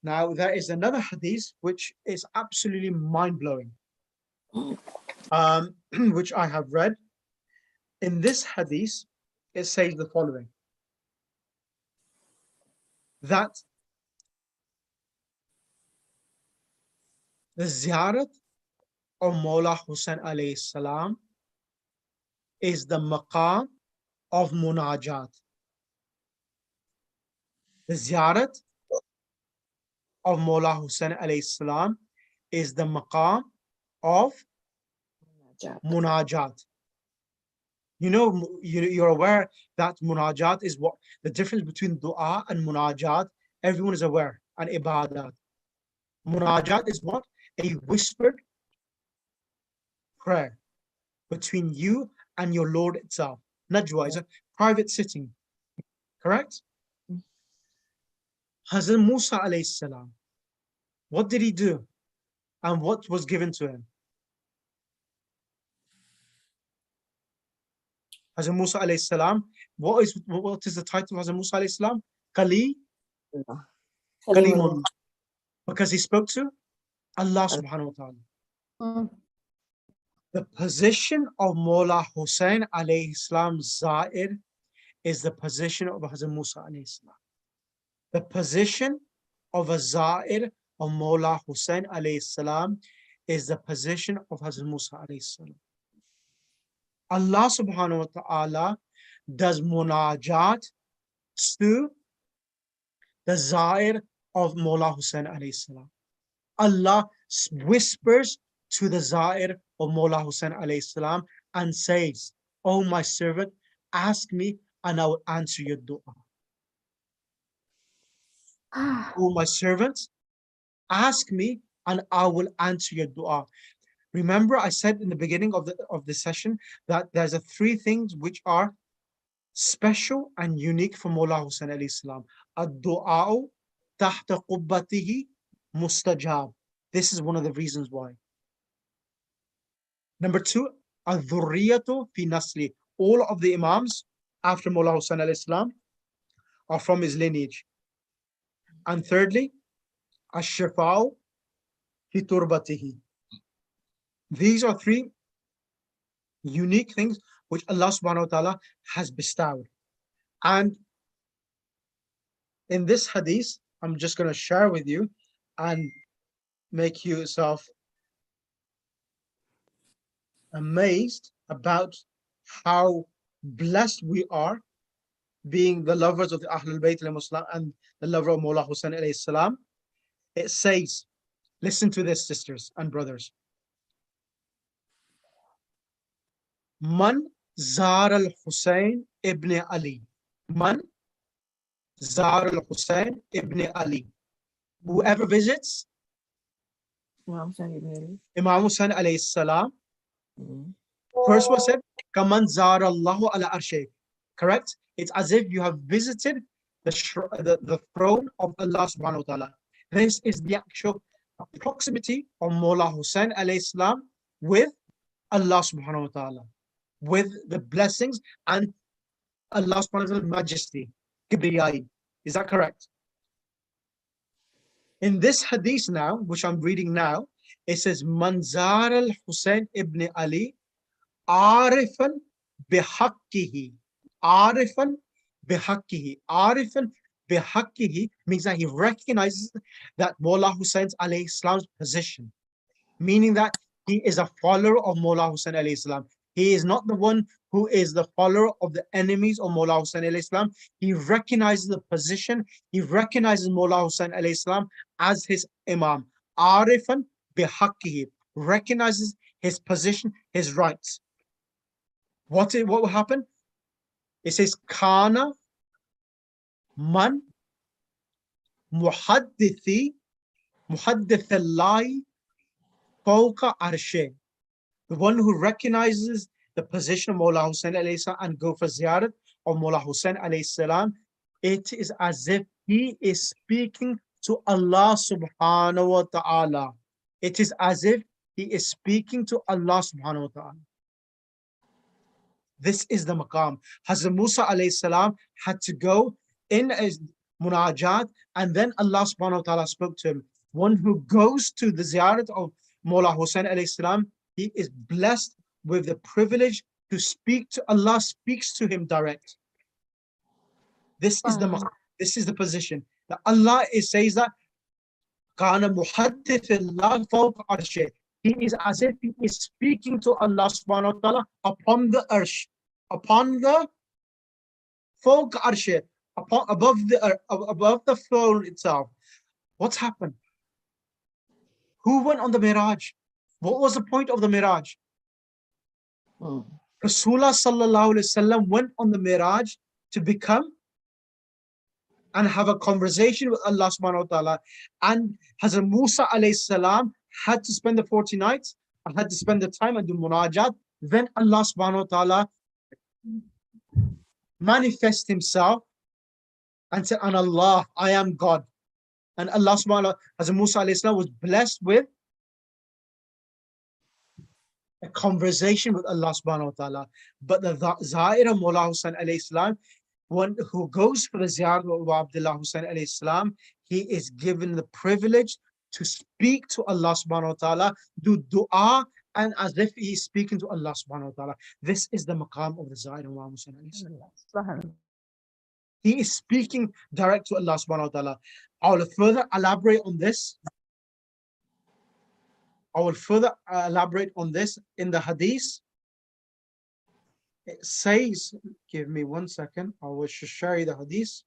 [SPEAKER 2] Now, there is another hadith which is absolutely mind-blowing, which I have read. In this hadith, it says the following, that the ziyarat of Mawla Hussayn alayhi salam is the maqam of Munajat. The ziyarat of Mawla Hussayn alayhi salam is the maqam of Munajat. You know, you're aware that Munajat is what the difference between dua and Munajat. Everyone is aware, and ibadat. Munajat is what? A whispered prayer between you and your Lord itself. Najwa is a private sitting, correct? Hazrat Musa alayhi salam, what did he do? And what was given to him? Hazrat Musa alayhi salam, what is the title of Hazrat Musa alayhi salam? Kalimun. Because he spoke to Allah subhanahu wa ta'ala. The position of Mawla Hussayn alayhi salam's za'ir is the position of Hazrat Musa alayhi salam. The position of a za'ir of Mawla Hussayn alayhi salam is the position of Hazrat Musa alayhi salam. Allah subhanahu wa ta'ala does munajat to the za'ir of Mawla Hussayn alayhi salam. Allah whispers to the za'ir of Mawla Hussayn alayhi salam and says, "Oh my servant, ask me and I will answer your dua." Oh my servant, ask me and I will answer your dua. Remember, I said in the beginning of the session that there's three things which are special and unique for Mawla Hussayn alayhi salam. Ad-du'a'u tahta qubbatihi mustajab. This is one of the reasons why. Number two, ad-dhurriyatu fi nasli. All of the Imams after Mawla Hussayn alayhi salam are from his lineage. And thirdly, ash-shifa'u fi turbatihi. These are three unique things which Allah subhanahu wa ta'ala has bestowed. And in this hadith, I'm just going to share with you and make yourself amazed about how blessed we are being the lovers of the Ahlul Bayt al-Muslim and the lover of Mawla Hussayn alayhi salam. It says, listen to this, sisters and brothers. Man zar al-Hussayn ibn Ali. Man zar al-Hussayn ibn Ali. Whoever visits
[SPEAKER 3] Imam Hussain ibn Ali.
[SPEAKER 2] Imam Hussayn alayhi salam.
[SPEAKER 3] Mm.
[SPEAKER 2] First one said, Kaman zara Allahu ala arshay. Correct? It's as if you have visited the throne of Allah subhanahu wa ta'ala. This is the actual proximity of Mawla Hussayn alayhi salam with Allah subhanahu wa ta'ala, with the blessings and Allah subhanahu wa ta'ala's majesty. Kibriyai. Is that correct? In this hadith now, which I'm reading now, it says, Manzar al-Hussayn ibn Ali arifan bihaqqihi. Arifan bihaqqihi. Arifan bihaqqihi means that he recognizes that Mawla Hussayin's alayhi salam's position, meaning that he is a follower of Mawla Hussayn alayhi salam. He is not the one who is the follower of the enemies of Mawla Hussayn alayhi salam. He recognizes the position. He recognizes Mawla Hussayn alayhi salam as his Imam. Arifan bihaqqihi, recognizes his position, his rights. What will happen? It says, Kana man muhaddithi muhaddithallahi fawqa arshe. The one who recognizes the position of Mawla Hussayn alayhi salam and go for ziyarat of Mawla Hussayn alayhi salam, it is as if he is speaking to Allah subhanahu wa ta'ala. It is as if he is speaking to Allah subhanahu wa ta'ala. This is the maqam. Hazrat Musa alayhi salam had to go in as Munajat, and then Allah subhanahu wa ta'ala spoke to him. One who goes to the ziyarat of Mawla Hussayn alayhi salam, he is blessed with the privilege to speak to Allah, speaks to him direct. This is the maqam. This is the position. That Allah says that Kana muhaddithillah fawqa arshe. He is as if he is speaking to Allah subhanahu wa ta'ala upon the arsh, upon the fawqa arshe, above the throne itself. What's happened? Who went on the Miraj? What was the point of the Miraj? Rasulullah sallallahu alaihi wasallam went on the Miraj to become and have a conversation with Allah subhanahu wa ta'ala. And Hazrat Musa alayhi salam had to spend the 40 nights and had to spend the time and do munajat. Then Allah subhanahu wa ta'ala manifest himself and said, An Allah, I am God. And Allah subhanahu wa ta'ala, Hazrat Musa alayhi salam was blessed with a conversation with Allah subhanahu wa ta'ala. But the Zaira Mawla Hussayn alayhi salam, one who goes for the ziyarat of Abdullah Hussayn alayhi salam, he is given the privilege to speak to Allah subhanahu wa ta'ala, do dua, and as if he is speaking to Allah subhanahu wa ta'ala. This is the maqam of the Zaira Imam Hussayn alayhi salam. He is speaking direct to Allah subhanahu wa ta'ala. I will further elaborate on this. In the hadith. It says, give me 1 second, I will share you the hadith.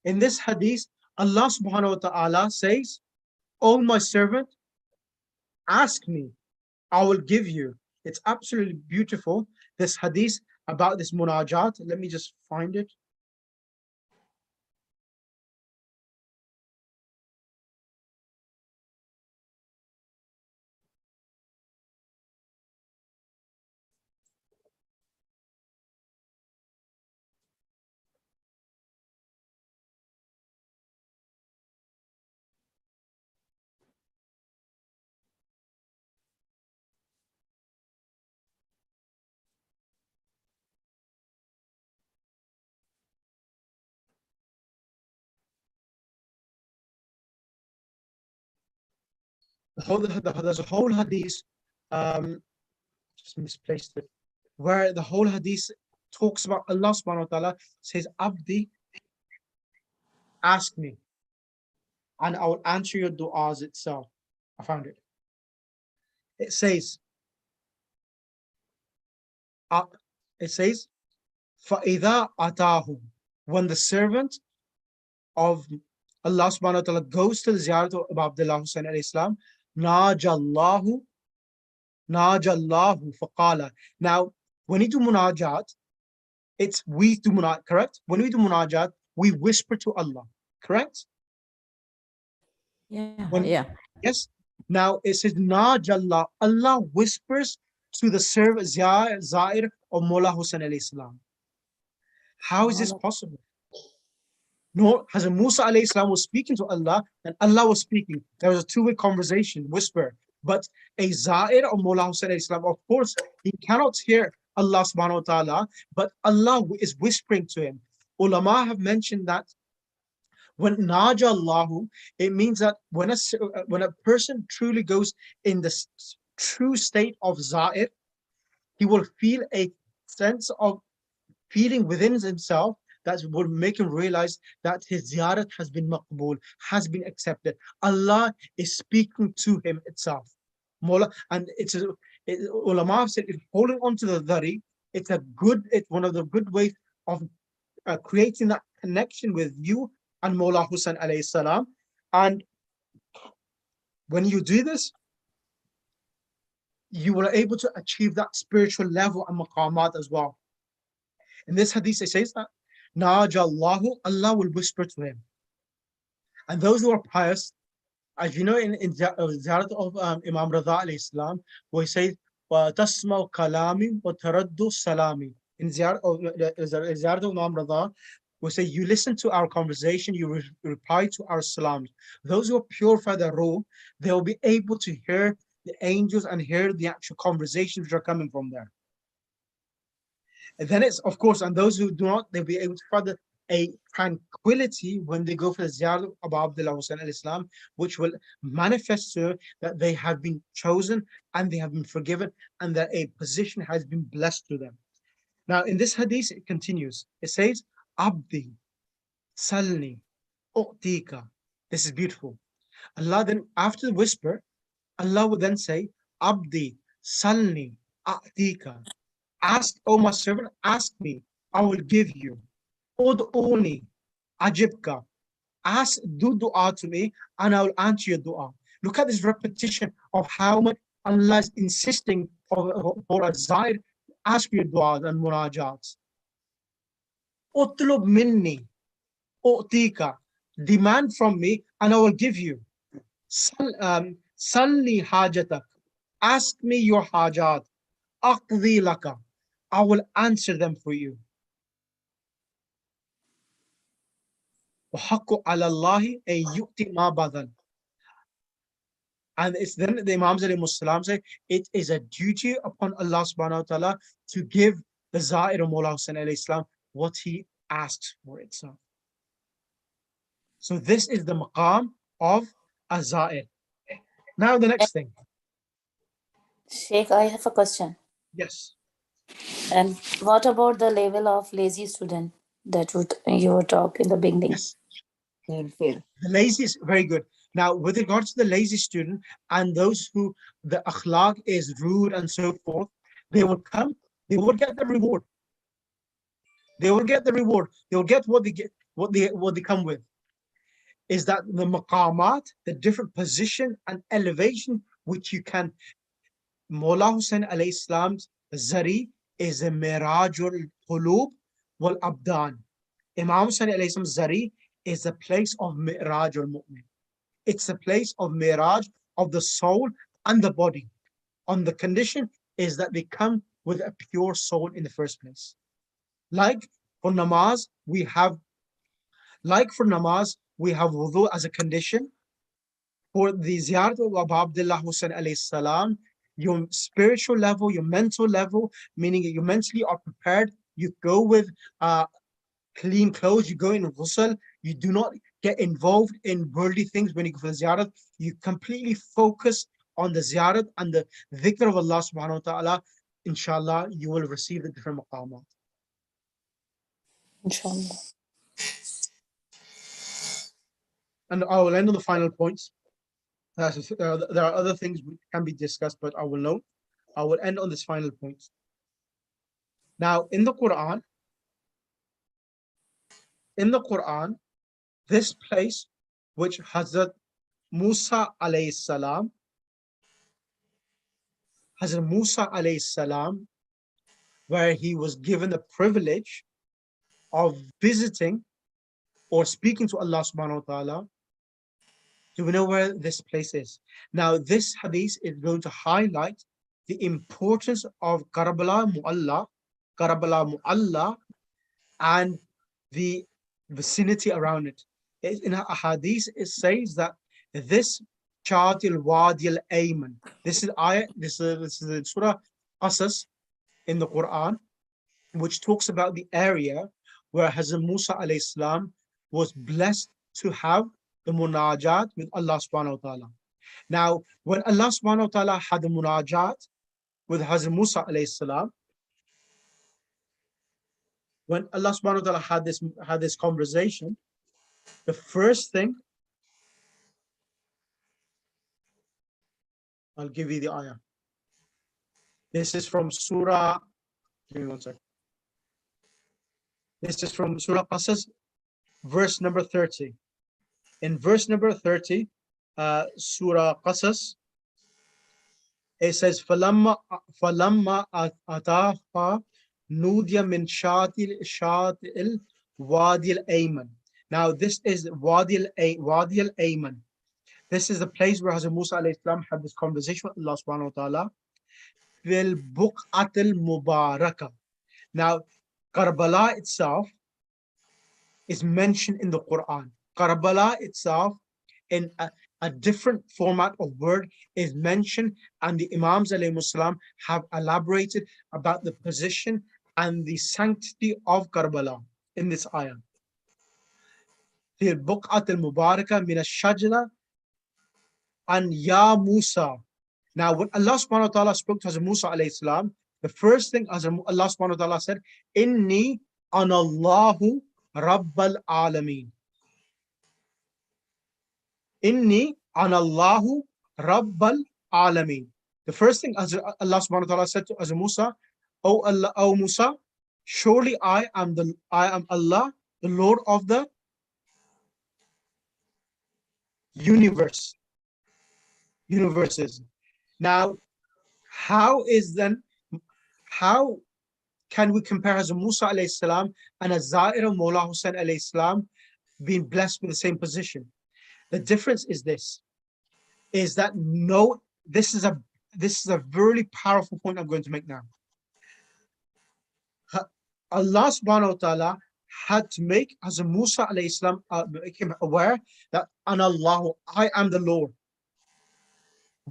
[SPEAKER 2] In this hadith, Allah subhanahu wa ta'ala says, "O my servant, ask me, I will give you." It's absolutely beautiful, this hadith about this munajat. Let me just find it. There's a whole hadith, just misplaced it. where the whole hadith talks about Allah subhanahu wa ta'ala says, Abdi, ask me, and I will answer your du'as itself. I found it. It says, فَإِذَا أَتَاهُ, when the servant of Allah subhanahu wa ta'ala goes to the ziyarat of Abdullah Hussayn alayhi salam, najallahu faqala. Now, when you do munajat, it's we do munajat, correct? When we do munajat, we whisper to Allah, correct?
[SPEAKER 1] Yeah.
[SPEAKER 2] Yes. Now it says najallah, Allah whispers to the servant Zair of Mullah Hussain alayhi salam. How is this possible? No, Hazrat Musa alayhi salam was speaking to Allah and Allah was speaking. There was a two-way conversation, whisper. But a Zair of Mullah Hussain alayhi salam, of course, he cannot hear Allah subhanahu wa ta'ala, but Allah is whispering to him. Ulama have mentioned that when naja Allahu, it means that when a person truly goes in the true state of Zair, he will feel a sense of feeling within himself that would make him realize that his ziyarat has been maqbool, has been accepted. Allah is speaking to him itself. And ulama have said, holding on to the dhari, it's one of the good ways of creating that connection with you and Mullah Hussain alayhi salam. And when you do this, you will able to achieve that spiritual level and maqamat as well. In this hadith, it says that najallahu, Allah will whisper to him. And those who are pious, as you know, in Ziyarat of Imam Rada alayhi salam, where he says, وَتَسْمَوْ كَلَامِ وَتَرَدُّ salami. In Ziyarat of Imam Rada, we say, you listen to our conversation, you reply to our salams. Those who purify their ruh, they will be able to hear the angels and hear the actual conversations which are coming from there. And then it's, of course, and those who do not, they'll be able to find a tranquility when they go for the ziyarat of Abdullah Hussain alayhi salam, which will manifest to that they have been chosen and they have been forgiven and that a position has been blessed to them. Now, in this hadith, it continues. It says, Abdi, Salni, U'tika. This is beautiful. Allah then, after the whisper, Allah will then say, Abdi, Salni, A'tika. Ask, O my servant, ask me, I will give you. Ud'uni, Ajibka. Ask, do dua to me, and I will answer your dua. Look at this repetition of how much Allah is insisting for a Zair, ask your du'as and munajats. Utlub minni, u'tika. Demand from me, and I will give you. Salli hajatak. Ask me your hajat. Aqdi laka. I will answer them for you. وَحَقُّ عَلَى اللَّهِ أَن يُؤْتِ مَا بَذَلَ. And it's then the Imams alayhi salam say, it is a duty upon Allah subhanahu wa ta'ala to give the Zair of Mullah Hussain alayhi salam what he asks for itself. So this is the maqam of a Zair. Now the next thing.
[SPEAKER 4] Sheikh, I have a question.
[SPEAKER 2] Yes.
[SPEAKER 4] And what about the level of lazy student that you were talking in the beginning?
[SPEAKER 2] Yes.
[SPEAKER 3] Feel.
[SPEAKER 2] The lazy is very good. Now, with regards to the lazy student and those who the akhlaq is rude and so forth, they will come, they will get the reward. They will get the reward. They will get what they come with. Is that the maqamat, the different position and elevation which you can. Mullah Hussain alayhi salam's zari is a mirajul qulub wal abdan. Imam Hussain alayhi salam's zari is a place of mirajul mu'min. It's a place of miraj of the soul and the body. On the condition is that they come with a pure soul in the first place. Like for namaz, we have wudu as a condition. For the ziyarat of Abdullah Hussain alayhi salam, your spiritual level, your mental level, meaning you mentally are prepared, you go with clean clothes, you go in ghusl, you do not get involved in worldly things when you go for the ziyarat. You completely focus on the ziyarat and the dhikr of Allah subhanahu wa ta'ala. inshallah, you will receive the different maqamat.
[SPEAKER 4] Inshallah.
[SPEAKER 2] And I will end on the final points. There are other things which can be discussed, but I will end on this final point. Now, in the Quran, this place which Hazrat Musa alayhi salam, where he was given the privilege of visiting or speaking to Allah subhanahu wa ta'ala. Do we know where this place is? Now, this hadith is going to highlight the importance of Karbala Mu'alla, and the vicinity around it. In a hadith, it says that this Chatil Wadi al-Ayman. This is the Surah Qasas in the Quran, which talks about the area where Hazrat Musa alayhi salam was blessed to have the Munajat with Allah subhanahu wa ta'ala. Now, when Allah subhanahu wa ta'ala had the Munajat with Hazrat Musa alayhi salam, when Allah subhanahu wa ta'ala had this conversation, the first thing, I'll give you the ayah. This is from Surah, give me one second. This is from Surah Qasas, verse number 30. In verse number 30, Surah Qasas, it says, فَلَمَّا أَتَاهَا نُودِيَ مِنْ شَاطِئِ الْوَادِي الْأَيْمَنِ. Now, this is Wadi al-Ayman. This is the place where Hazrat Musa alayhi salam had this conversation with Allah subhanahu wa ta'ala. Fil buq'atil mubaraka. Now, Karbala itself is mentioned in the Quran. Karbala itself, in a different format of word, is mentioned, and the Imams alayhi salam have elaborated about the position and the sanctity of Karbala in this ayah. Fil buq'atil mubaraka min ash-shajara and Ya Musa. Now, when Allah subhanahu wa ta'ala spoke to Hazrat Musa alayhi salam, the first thing Allah subhanahu wa ta'ala said, Inni anallahu rabbal alameen. Inni anallahu rabbal alameen. The first thing Allah subhanahu wa ta'ala said to Hazrat Musa, O Musa, surely I am Allah, the Lord of the universes. Now, how can we compare Hazrat Musa alayhi salam and a Zair of Mawla Hussayn alayhi salam being blessed with the same position? The difference is this, is that this is a very powerful point I'm going to make now. Allah subhanahu wa ta'ala had to make Hazrat Musa alayhi salam make him aware that Anallahu, I am the Lord.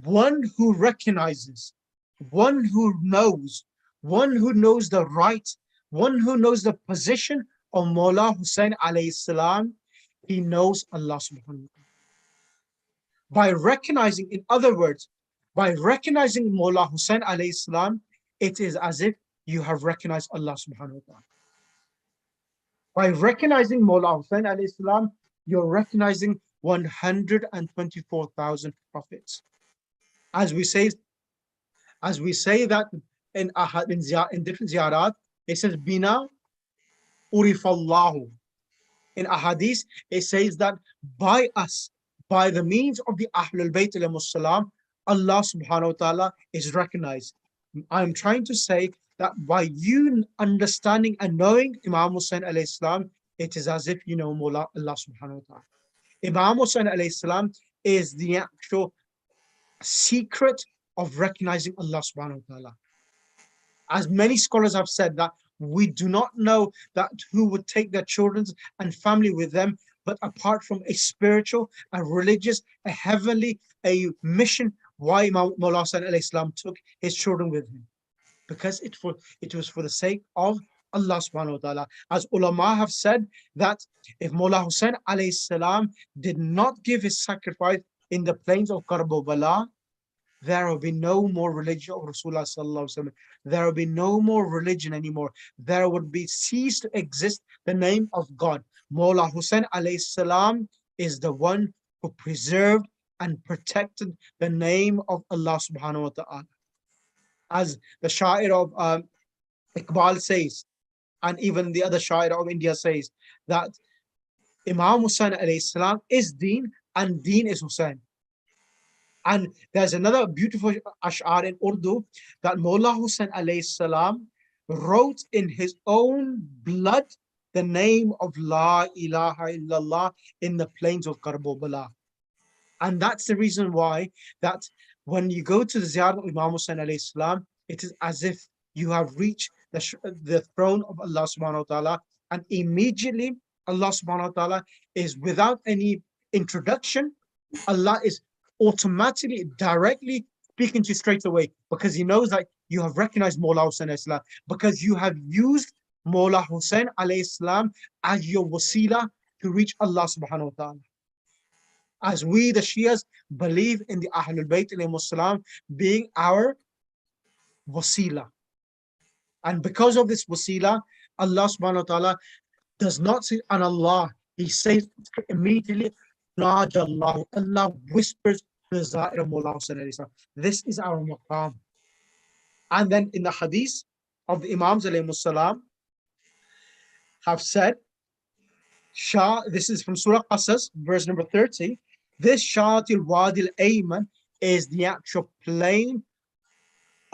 [SPEAKER 2] One who recognizes, one who knows the right, one who knows the position of Mawla Hussayn alayhi salam, he knows Allah subhanahu wa ta'ala. By recognizing, in other words, by recognizing Mawla Hussayn alayhi salam, it is as if you have recognized Allah subhanahu wa ta'ala. By recognizing Mawla Hussayn alayhi salam, you're recognizing 124,000 prophets. As we say that in different ziyarat, it says Bina urifallahu. In ahadith, it says that by us, by the means of the Ahlul Bayt alayhimus salam, Allah subhanahu wa ta'ala is recognized. I'm trying to say that by you understanding and knowing Imam Hussayn alayhi salam, it is as if you know Allah subhanahu wa ta'ala. Imam Hussayn alayhi salam is the actual secret of recognizing Allah subhanahu wa ta'ala. As many scholars have said, that we do not know that who would take their children and family with them, but apart from a spiritual, a religious, a heavenly, a mission, why Imam Mawla Hussayn alayhi salam took his children with him. Because it was for the sake of Allah subhanahu wa ta'ala. As ulama have said, that if Mawla Hussayn alayhi salam did not give his sacrifice in the plains of Karbala, there will be no more religion of Rasulullah sallallahu alaihi wasallam. There will be no more religion anymore. There would be cease to exist the name of God. Mawla Hussayn alayhi salam is the one who preserved and protected the name of Allah subhanahu wa ta'ala. As the Sha'ir of Iqbal says, and even the other Sha'ir of India says, that Imam Hussayn alayhi salam is Deen and Deen is Hussayn. And there's another beautiful ash'ar in Urdu that Mawla Hussayn alayhi salam wrote in his own blood the name of La ilaha illallah in the plains of Karbala. And that's the reason why that when you go to the Ziyarat of Imam Hussayn alayhi salam, it is as if you have reached the throne of Allah subhanahu wa ta'ala, and immediately Allah subhanahu wa ta'ala is, without any introduction, Allah is automatically, directly speaking to you straight away, because he knows that you have recognized Mawla Hussayn alayhi salam, because you have used Mawla Hussayn alayhi salam as your wasila to reach Allah subhanahu wa ta'ala. As we, the Shias, believe in the Ahlul Bayt alayhimus salam being our wasila. And because of this wasila, Allah subhanahu wa ta'ala does not say an Allah. He says immediately, Allah. Allah whispers to the Zahir of Mawla Hussayn alayhi salam. This is our maqam. And then in the hadith of the Imams alayhimus salam have said, this is from Surah Qasas, verse number 30. This Shatil Wadil Ayman is the actual plain.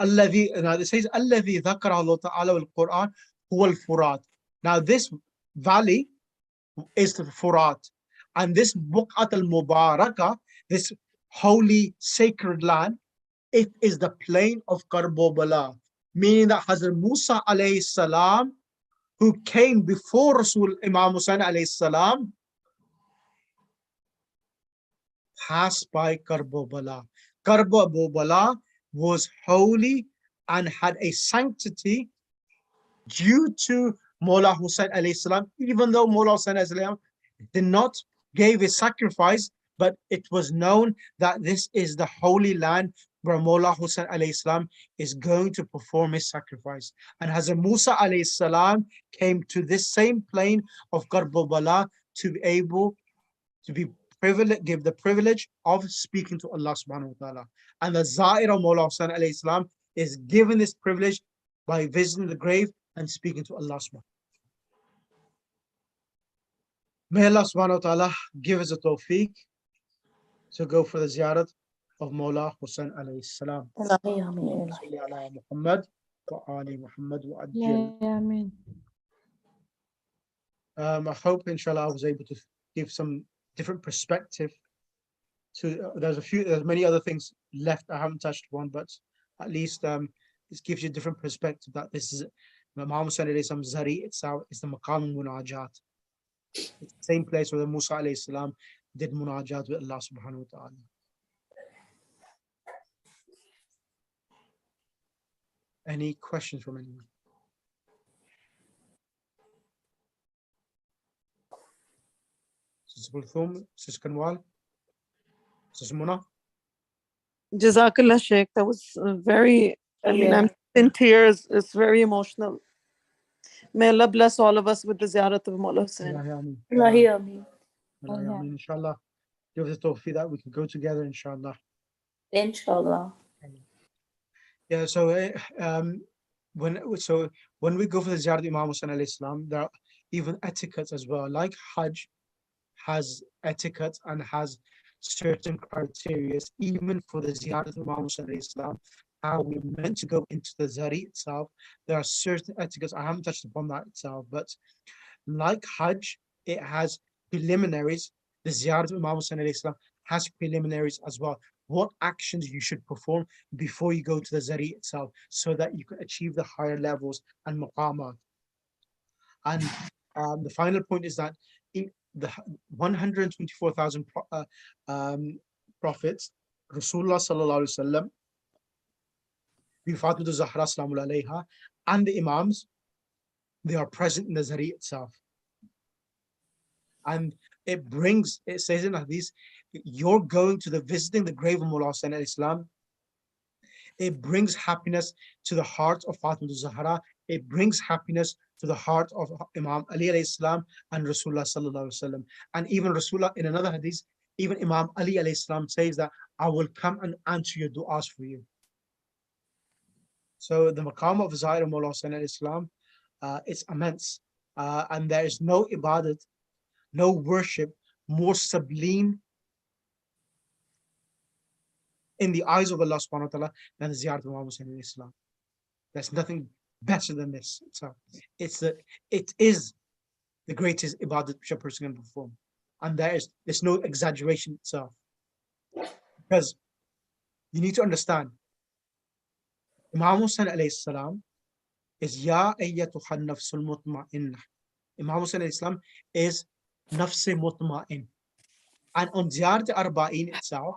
[SPEAKER 2] Alladhi, now it says, Alladhi dhakara Allah ta'ala al Quran huwa al Furat. Now this valley is the Furat. And this Buqat al Mubarakah, this holy sacred land, it is the plain of Karbala. Meaning that Hazrat Musa alayhi salam, who came before Rasul Imam Hussayn alayhi salam, passed by Karbala. Karbala was holy and had a sanctity due to Mawla Hussayn alayhi salam, even though Mawla Hussayn alayhi salam did not give a sacrifice, but it was known that this is the holy land where Mawla Hussayn alayhi salam is going to perform his sacrifice. And Hazrat Musa alayhi salam came to this same plain of Karbala to be able to be privileged, give the privilege of speaking to Allah subhanahu wa ta'ala. And the Zahir of Mawla Hussayn alayhi salam is given this privilege by visiting the grave and speaking to Allah subhanahu wa ta'ala. May Allah subhanahu wa ta'ala give us a tawfiq to go for the ziyarat of Mawla Hussayn alayhi salam. Muhammad wa ali Muhammad wa ajil.
[SPEAKER 1] Ameen.
[SPEAKER 2] I hope inshallah I was able to give some different perspective to there's many other things left I haven't touched upon, but at least this gives you a different perspective that this is Muhammad sallallahu alaihi wasallam Zari itself is the Maqam Munajat. It's the same place where the Musa alayhi salam did Munajat with Allah subhanahu wa ta'ala. Any questions from anyone? Sister Kulthum, Sister Kanwal, Sister Muna?
[SPEAKER 5] Jazakallah, Sheikh. That was very, I mean,
[SPEAKER 4] Yeah.
[SPEAKER 5] I'm in tears. It's very emotional. May Allah bless all of us with the ziyarat of Mawla Hussain.
[SPEAKER 4] Allahi ameen.
[SPEAKER 2] Inshallah, give us a tawfiq that we can go together, inshallah.
[SPEAKER 4] Inshallah.
[SPEAKER 2] Yeah, so when we go for the ziyarat of Imam Hussain alayhi salam, there are even etiquettes as well. Like Hajj has etiquette and has certain criteria, even for the ziyarat of Imam Hussain alayhi salam, how we're meant to go into the Zari itself. There are certain etiquettes. I haven't touched upon that itself, but like Hajj, it has preliminaries. The Ziyarat of Imam Hussain alayhi salam has preliminaries as well. What actions you should perform before you go to the Zari itself, so that you can achieve the higher levels and maqamat. And the final point is that in the 124,000 prophets, Rasulullah sallallahu alaihi wasallam, Fatimah Zahra Salaamullah alayha, and the Imams, they are present in the Zari itself. And it says in Hadith, you're going to visiting the grave of Mawla Hussain alayhi salam It brings happiness to the heart of Fatima Zahra. It brings happiness to the heart of Imam Ali alayhi salam and Rasulullah sallallahu alaihi wasallam. And even Rasulullah in another hadith, even Imam Ali alayhi salam says that I will come and answer your du'as for you. So the maqam of Zahir Mawla Hussayn alayhi salam, it's immense. And there is no ibadat, no worship more sublime in the eyes of Allah subhanahu wa ta'ala than the Ziyarat of Imam Hussayn alayhi salam. There's nothing better than this. So it is the greatest ibadat which a person can perform. And there's no exaggeration itself. Because you need to understand, Imam Hussayn alayhi salam is Ya ayyatuha nafsul mutma'innah. Imam Hussayn alayhi salam is nafs mutma'in. And on Ziyarat Arbaeen itself,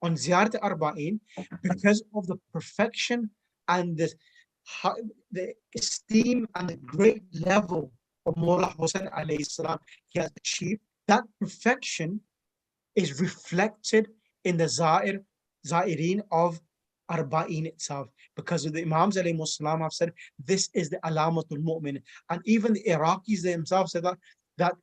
[SPEAKER 2] on Ziyarat Arbaeen, because of the perfection and the esteem and the great level of Mawla Hussayn alayhi salam he has achieved, that perfection is reflected in the Zaireen of Arbaeen itself. Because the Imams alayhi salam have said, this is the alamatul mu'min. And even the Iraqis themselves said that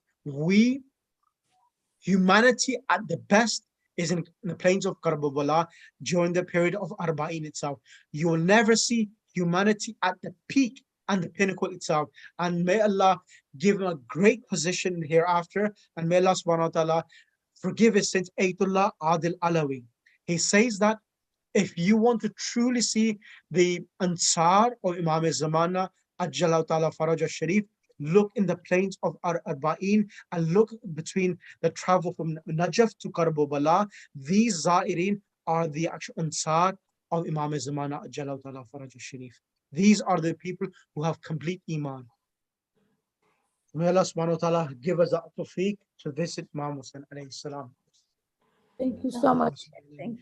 [SPEAKER 2] humanity at the best is in the plains of Karbala during the period of Arbaeen itself. You will never see humanity at the peak and the pinnacle itself. And may Allah give him a great position hereafter. And may Allah subhanahu wa ta'ala forgive his sins. Ayatullah Adil Alawi. He says that if you want to truly see the Ansar of Imam Zamana, Ajjalahu ta'ala Faraj al-Sharif, look in the plains of Arbaeen and look between the travel from Najaf to Karbala. These Zaireen are the actual Ansar of Imam Zamana, Ajjalahu ta'ala Faraj al-Sharif. These are the people who have complete Iman. May Allah subhanahu wa ta'ala give us the tawfiq to visit Imam Hussayn alayhi salam.
[SPEAKER 1] Thank you so much. Thank you.